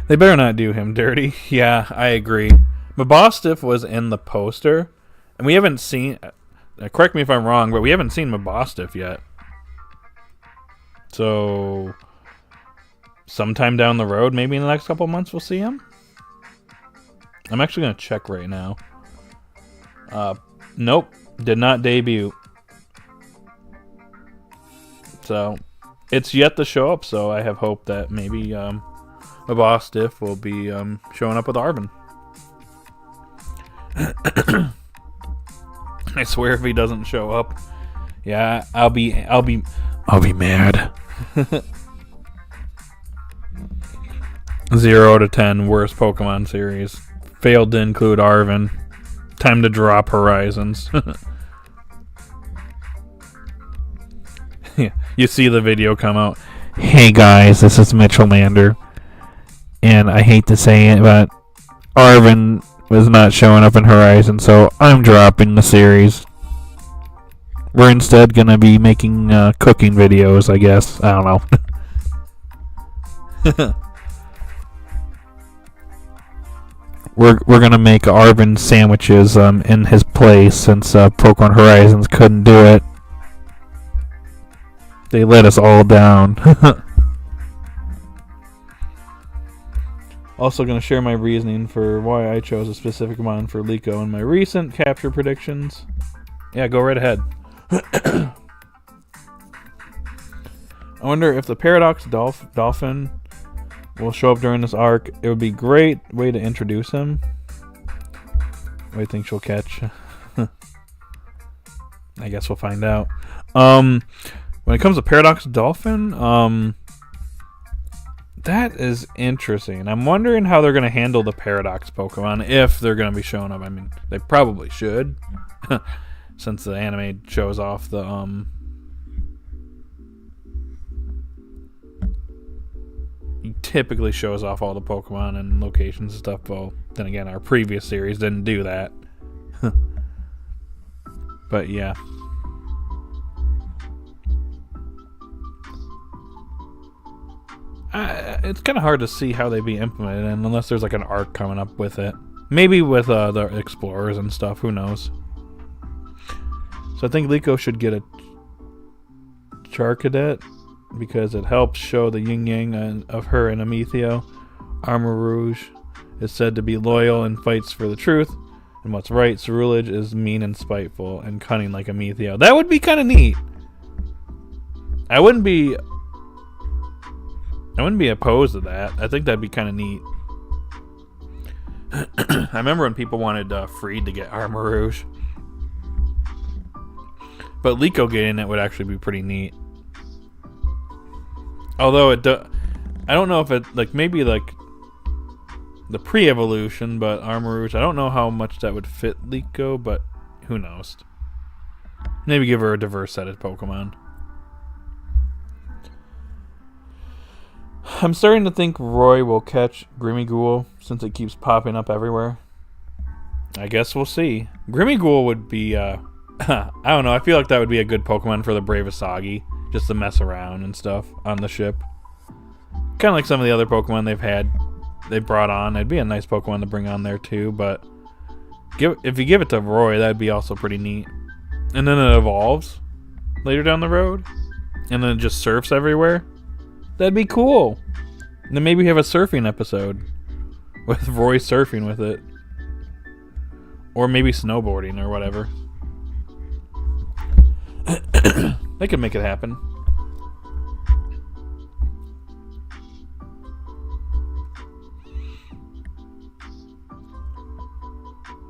Speaker 1: They better not do him dirty. Yeah, I agree. Mabosstiff was in the poster, and we haven't seen... correct me if I'm wrong, but we haven't seen Mabosstiff yet. So, sometime down the road, maybe in the next couple months, we'll see him? I'm actually going to check right now. Nope, did not debut. So, it's yet to show up, so I have hope that maybe... Mabosstiff will be showing up with Arvin. I swear if he doesn't show up, yeah, I'll be mad. 0 to 10 worst Pokemon series. Failed to include Arvin. Time to drop Horizons. Yeah, you see the video come out.
Speaker 3: Hey guys, this is Mitchell Mander. And I hate to say it, but Arvin was not showing up in Horizon, so I'm dropping the series. We're instead going to be making cooking videos, I guess. I don't know. We're going to make Arvin sandwiches in his place since Pokemon Horizons couldn't do it. They let us all down.
Speaker 1: Also going to share my reasoning for why I chose a specific mon for Liko in my recent capture predictions. Yeah, go right ahead. I wonder if the Paradox Dolphin will show up during this arc. It would be a great way to introduce him. What do you think she'll catch? I guess we'll find out. When it comes to Paradox Dolphin, that is interesting. I'm wondering how they're going to handle the Paradox Pokemon if they're going to be showing up. I mean, they probably should, since the anime shows off the he typically shows off all the Pokemon and locations and stuff. Well, then again, our previous series didn't do that. But yeah. It's kind of hard to see how they be implemented, and unless there's like an arc coming up with it. Maybe with the explorers and stuff. Who knows? So I think Liko should get a Charcadet because it helps show the yin yang of her and Amethio. Armor Rouge is said to be loyal and fights for the truth, and what's right. Cerulege is mean and spiteful and cunning like Amethio. That would be kind of neat. I wouldn't be opposed to that. I think that'd be kind of neat. I remember when people wanted Freed to get Armor Rouge. But Liko getting it would actually be pretty neat. Although I don't know if it, like, maybe like the pre-evolution, but Armor Rouge, I don't know how much that would fit Liko, but who knows. Maybe give her a diverse set of Pokemon. I'm starting to think Roy will catch Grimmighoul since it keeps popping up everywhere. I guess we'll see. Grimmighoul would be, I don't know, I feel like that would be a good Pokemon for the Bravasagi, just to mess around and stuff on the ship. Kind of like some of the other Pokemon they've brought on. It'd be a nice Pokemon to bring on there too, but if you give it to Roy, that'd be also pretty neat. And then it evolves later down the road, and then it just surfs everywhere. That'd be cool. And then maybe have a surfing episode with Roy surfing with it. Or maybe snowboarding or whatever. They could make it happen.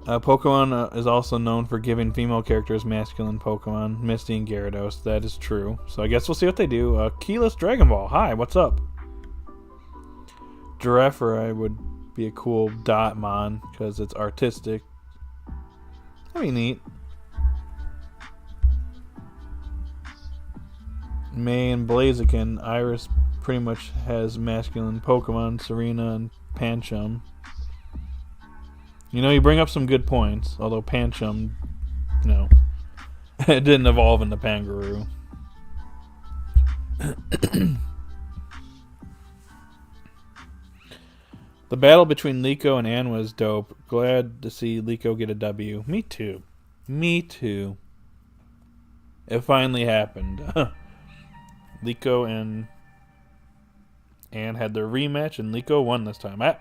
Speaker 1: Pokemon is also known for giving female characters masculine Pokemon, Misty and Gyarados. That is true. So I guess we'll see what they do. Keyless Dragon Ball. Hi, what's up? Giraffere would be a cool Dotmon because it's artistic. That'd be neat. May and Blaziken. Iris pretty much has masculine Pokemon, Serena and Pancham. You know, you bring up some good points, although Pancham, no, it didn't evolve into Pangaroo. The battle between Liko and Ann was dope. Glad to see Liko get a W. Me too. Me too. It finally happened. Liko and Ann had their rematch, and Liko won this time. I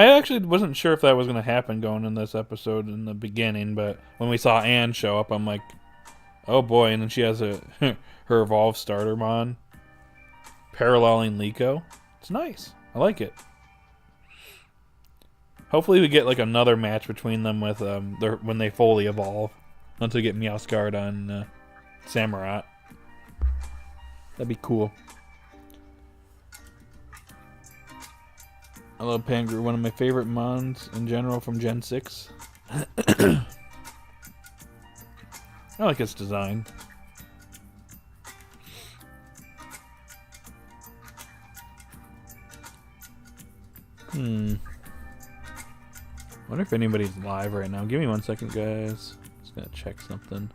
Speaker 1: actually wasn't sure if that was going to happen going in this episode in the beginning, but when we saw Ann show up, I'm like, oh boy, and then she has her evolved startermon paralleling Liko. It's nice. I like it. Hopefully we get like another match between them with when they fully evolve. Once we get Meowscarada and Samurott. That'd be cool. I love Pangaroo, one of my favorite mons in general from Gen 6. I like its design. Wonder if anybody's live right now. Give me 1 second, guys. Just gotta check something.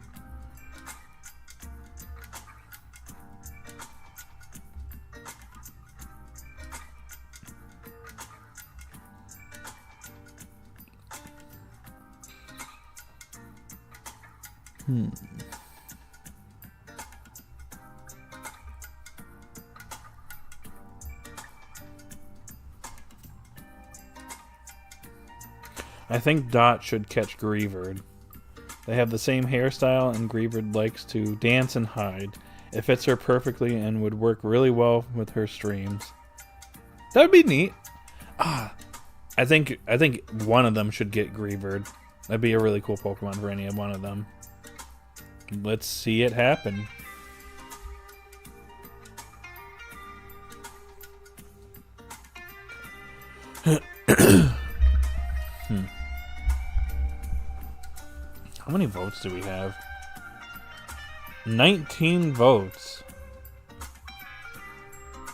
Speaker 1: I think Dot should catch Greavard. They have the same hairstyle, and Greavard likes to dance and hide. It fits her perfectly and would work really well with her streams. That would be neat. I think one of them should get Greavard. That'd be a really cool Pokemon for any one of them. Let's see it happen. How many votes do we have? 19 votes.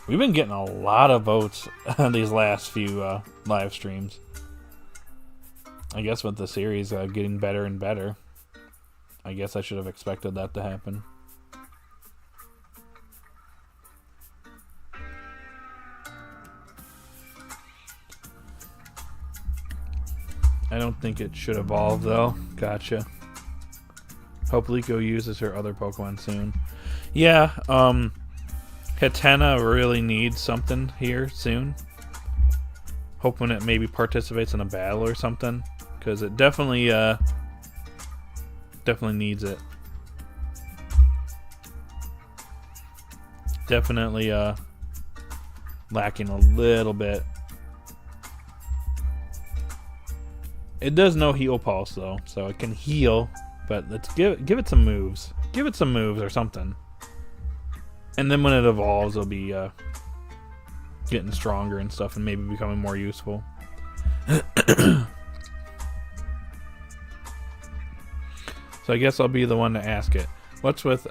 Speaker 1: We've been getting a lot of votes on these last few live streams. I guess with the series getting better and better. I guess I should have expected that to happen. I don't think it should evolve though. Gotcha. Hope Liko uses her other Pokemon soon. Yeah, Hatena really needs something here soon. Hoping it maybe participates in a battle or something. Because it definitely needs it. Definitely lacking a little bit. It does no heal pulse though, so it can heal, but let's give it some moves. Give it some moves or something. And then when it evolves, it'll be getting stronger and stuff and maybe becoming more useful. So I guess I'll be the one to ask it. What's with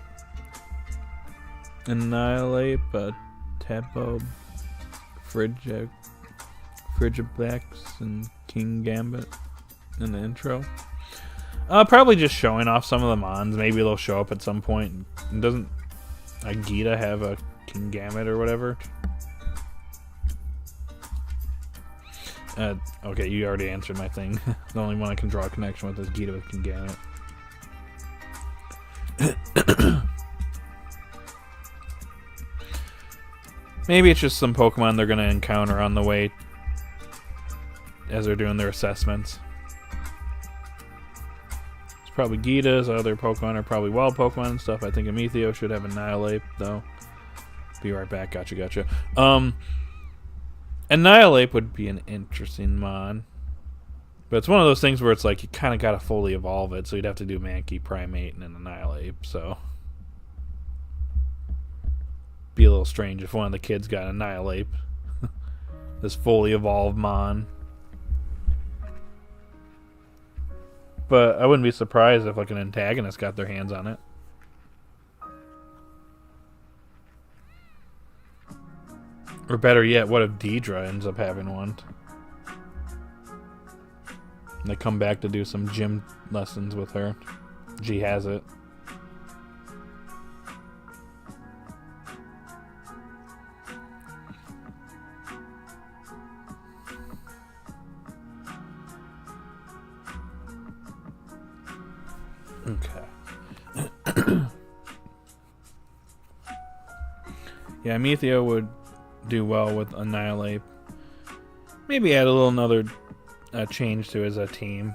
Speaker 1: Annihilate, Tadpole? Frigibax and King Gambit in the intro. Probably just showing off some of the mons. Maybe they'll show up at some point. And doesn't Agita have a King Gambit or whatever? Okay, you already answered my thing. The only one I can draw a connection with is Gita with King Gambit. Maybe it's just some Pokemon they're going to encounter on the way as they're doing their assessments. It's probably Gita's. Other Pokemon are probably wild Pokemon and stuff. I think Amiethio should have Annihilate, though. Be right back. Gotcha. Annihilate would be an interesting mon. But it's one of those things where it's like you kind of got to fully evolve it, so you'd have to do Mankey, Primate, and then Annihilate, so... Be a little strange if one of the kids got Annihilate. This fully evolved mon. But I wouldn't be surprised if like an antagonist got their hands on it. Or better yet, what if Deidre ends up having one? And they come back to do some gym lessons with her. She has it. Okay. Yeah, Amiethio would do well with Annihilate. Maybe add a little another change to his team.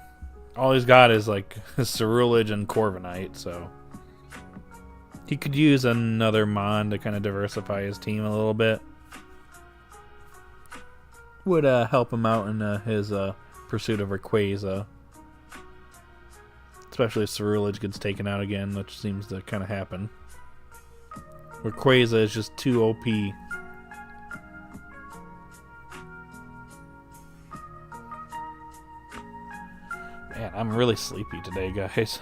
Speaker 1: All he's got is like Cerulege and Corviknight, so he could use another mon to kind of diversify his team a little bit. Would help him out in his pursuit of Rayquaza. Especially if Cerulege gets taken out again, which seems to kind of happen. Rayquaza is just too OP. Man, I'm really sleepy today, guys.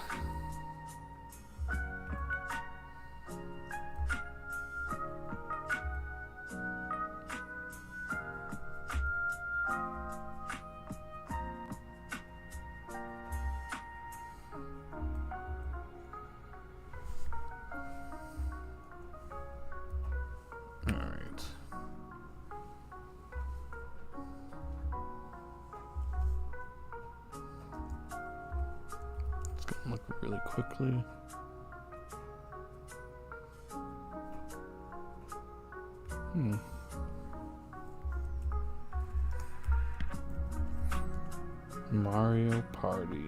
Speaker 1: Look really quickly. Mario Party.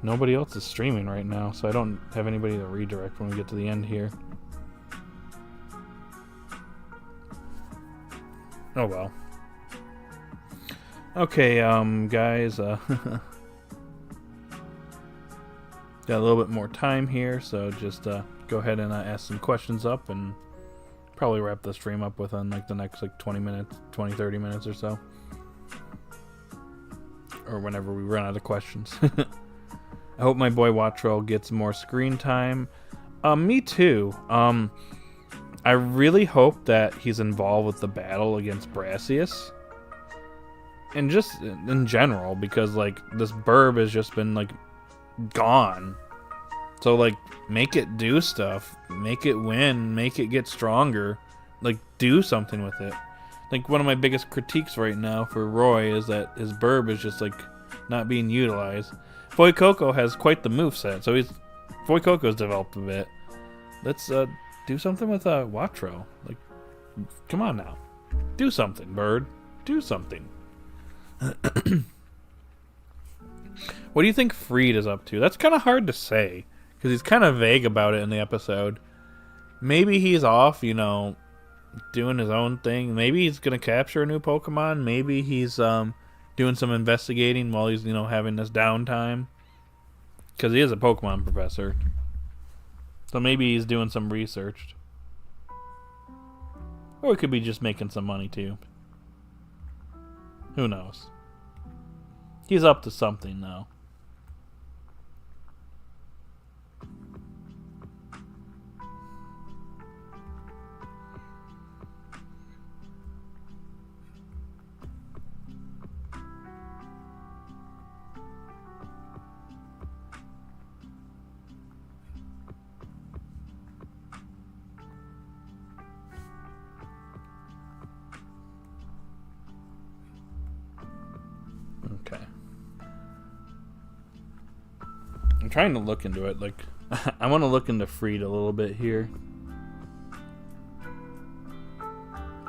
Speaker 1: Nobody else is streaming right now, so I don't have anybody to redirect when we get to the end here. Oh well. Okay, guys, got a little bit more time here, so just go ahead and ask some questions up and probably wrap the stream up within like the next like 30 minutes or so. Or whenever we run out of questions. I hope my boy Wattrell gets more screen time. Me too. I really hope that he's involved with the battle against Brassius. And just in general, because like this burb has just been like gone. So like make it do stuff, make it win, make it get stronger, like do something with it. Like one of my biggest critiques right now for Roy is that his burb is just like not being utilized. Fuecoco has quite the moveset, so Fuecoco's developed a bit. Let's do something with Wattrell. Like, come on now, do something, bird, do something. What do you think Freed is up to? That's kind of hard to say, because he's kind of vague about it in the episode. Maybe he's off, doing his own thing. Maybe he's going to capture a new Pokemon. Maybe he's doing some investigating while he's, having this downtime. Because he is a Pokemon professor. So maybe he's doing some research. Or he could be just making some money, too. Who knows? He's up to something, though. I'm trying to look into it. Like, I want to look into Freed a little bit here.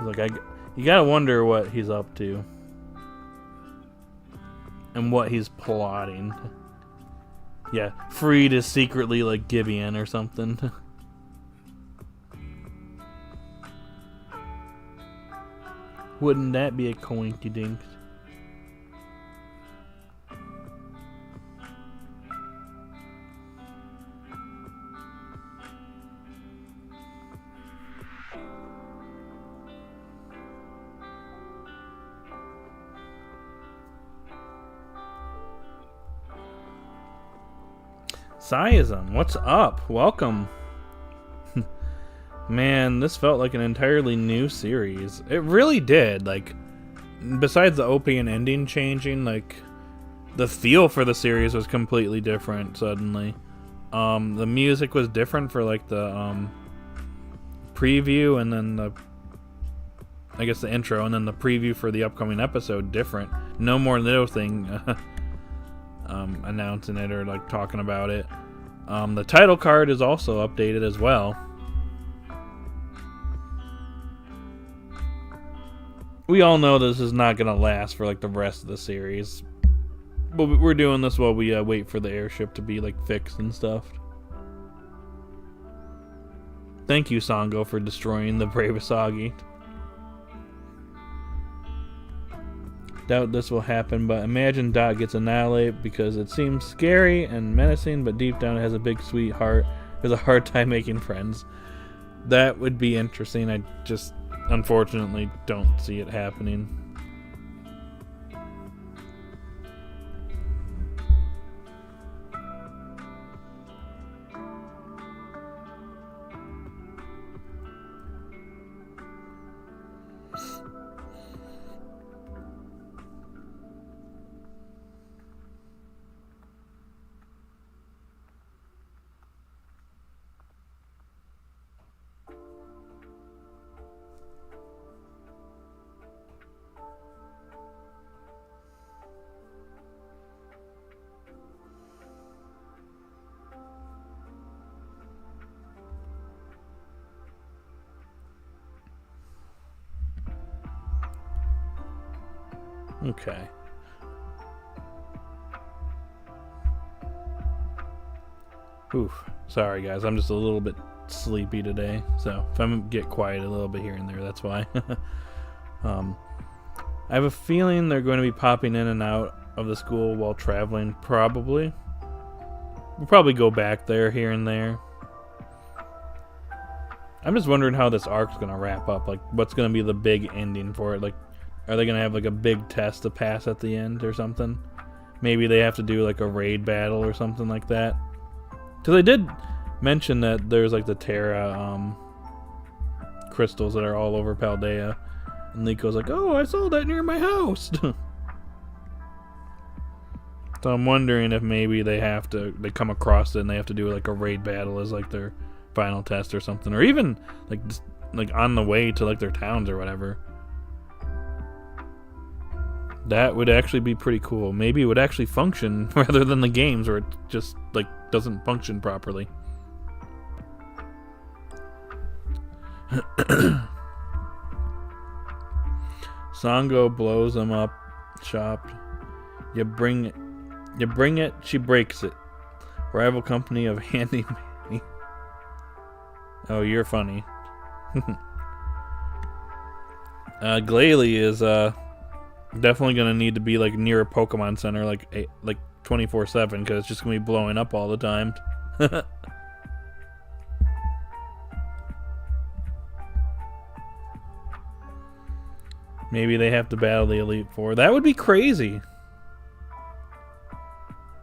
Speaker 1: Like, you gotta wonder what he's up to. And what he's plotting. Yeah, Freed is secretly like Gibeon or something. Wouldn't that be a coinkydink? Siasm, what's up? Welcome. Man, this felt like an entirely new series. It really did. Like, besides the opening ending changing, like, the feel for the series was completely different suddenly. The music was different for, like, the preview and then the, I guess, the intro, and then the preview for the upcoming episode different. No more little thing announcing it or, like, talking about it. The title card is also updated as well. We all know this is not going to last for, like, the rest of the series. But we're doing this while we wait for the airship to be, like, fixed and stuff. Thank you, Sango, for destroying the Brave Asagi. Doubt this will happen, but imagine Dot gets annihilated because it seems scary and menacing, but deep down it has a big sweet heart. Has a hard time making friends. That would be interesting. I just unfortunately don't see it happening. Okay. Oof. Sorry, guys. I'm just a little bit sleepy today. So if I get quiet a little bit here and there, that's why. I have a feeling they're going to be popping in and out of the school while traveling, probably. We'll probably go back there here and there. I'm just wondering how this arc's going to wrap up. Like, what's going to be the big ending for it? Like, are they going to have, like, a big test to pass at the end or something? Maybe they have to do, like, a raid battle or something like that. Because I did mention that there's, like, the Tera crystals that are all over Paldea. And Liko's like, oh, I saw that near my house. So I'm wondering if maybe they come across it and they have to do, like, a raid battle as, like, their final test or something. Or even, like, just, like, on the way to, like, their towns or whatever. That would actually be pretty cool. Maybe it would actually function rather than the games where it just, like, doesn't function properly. Sango blows him up shop. You bring it, she breaks it. Rival company of Handy Manny. Oh, you're funny. Glalie is definitely gonna need to be, like, near a Pokemon Center, like 24/7, because it's just gonna be blowing up all the time. Maybe they have to battle the Elite Four. That would be crazy.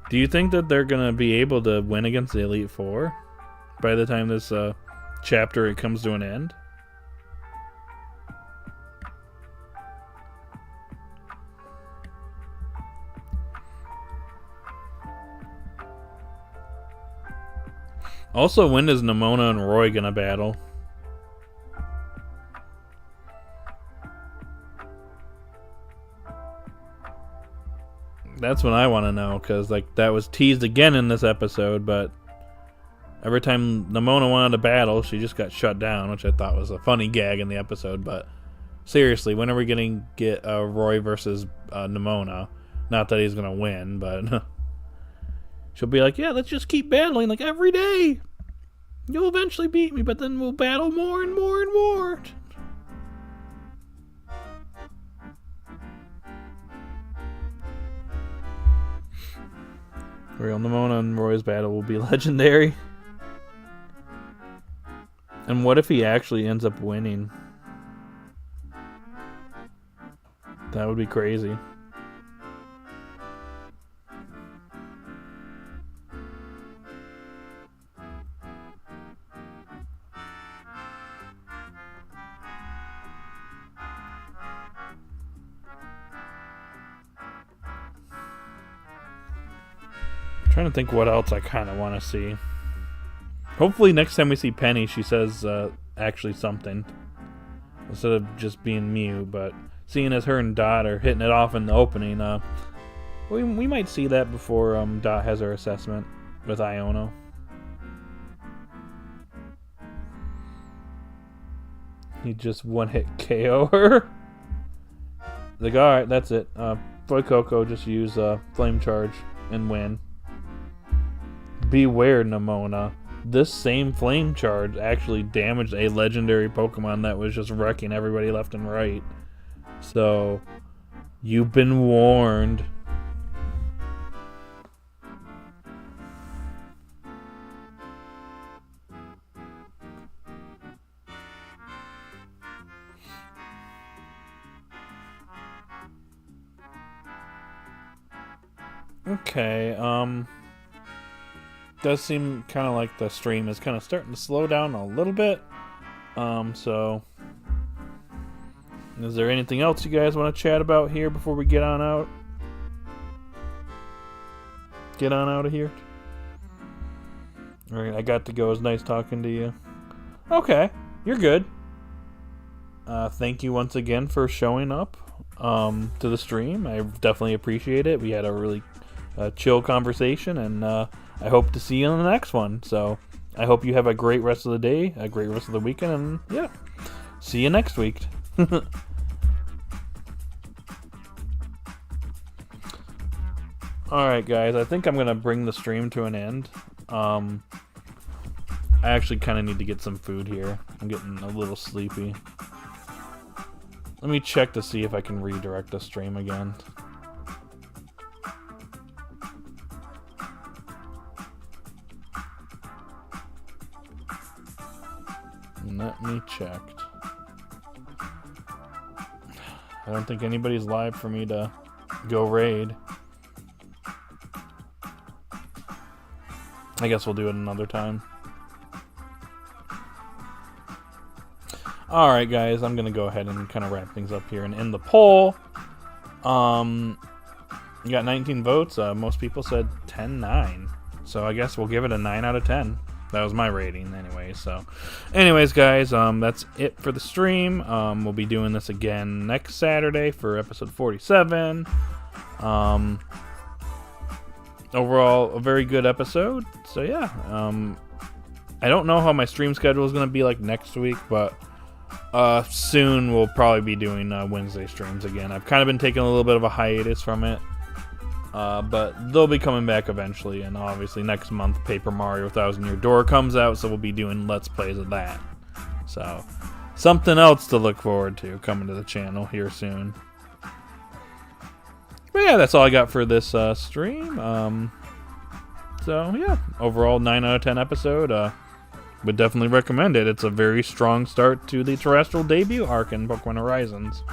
Speaker 1: Do you think that they're gonna be able to win against the Elite Four by the time this chapter it comes to an end? Also, when is Nimona and Roy gonna battle? That's what I want to know, because like that was teased again in this episode, but every time Nimona wanted to battle, she just got shut down, which I thought was a funny gag in the episode. But seriously, when are we going to get Roy versus Nimona? Not that he's going to win, but she'll be like, yeah, let's just keep battling like every day. You'll eventually beat me, but then we'll battle more and more and more. Real Nimona and Roy's battle will be legendary. And what if he actually ends up winning? That would be crazy. Trying to think what else I kind of want to see. Hopefully next time we see Penny, she says actually something instead of just being Mew. But seeing as her and Dot are hitting it off in the opening, we might see that before Dot has her assessment with Iono. He just one-hit KO her. Like, alright, that's it. Coco just use Flame Charge and win. Beware, Nimona. This same Flame Charge actually damaged a legendary Pokemon that was just wrecking everybody left and right. So, you've been warned. Okay, does seem kind of like the stream is kind of starting to slow down a little bit. So is there anything else you guys want to chat about here before we get on out? Get on out of here. Alright, I got to go. It was nice talking to you. Okay, you're good. Thank you once again for showing up to the stream. I definitely appreciate it. We had a really chill conversation, and I hope to see you in the next one. So I hope you have a great rest of the day, a great rest of the weekend, and yeah, see you next week. Alright guys, I think I'm going to bring the stream to an end. I actually kind of need to get some food here. I'm getting a little sleepy. Let me check to see if I can redirect the stream again. Let me check. I don't think anybody's live for me to go raid. I guess we'll do it another time. Alright guys, I'm gonna go ahead and kind of wrap things up here and end the poll. You got 19 votes. Most people said 10-9. So I guess we'll give it a 9 out of 10. That was my rating anyway. So anyways guys, that's it for the stream. We'll be doing this again next Saturday for episode 47. Overall a very good episode. So yeah, I don't know how my stream schedule is going to be like next week, but soon we'll probably be doing Wednesday streams again. I've kind of been taking a little bit of a hiatus from it. But they'll be coming back eventually, and obviously next month Paper Mario 1000 Year Door comes out, so we'll be doing Let's Plays of that. So, something else to look forward to coming to the channel here soon. But yeah, that's all I got for this stream. So yeah, overall 9 out of 10 episode. Would definitely recommend it. It's a very strong start to the terrestrial debut arc in Pokemon Horizons.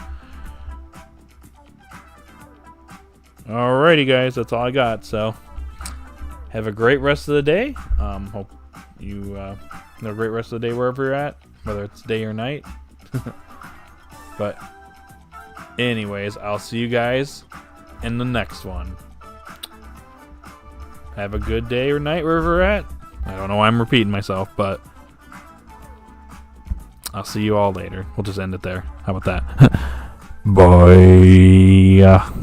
Speaker 1: Alrighty guys, that's all I got. So have a great rest of the day. Hope you have a great rest of the day wherever you're at, whether it's day or night. But anyways, I'll see you guys in the next one. Have a good day or night wherever you're at. I don't know why I'm repeating myself, but I'll see you all later. We'll just end it there. How about that? Bye.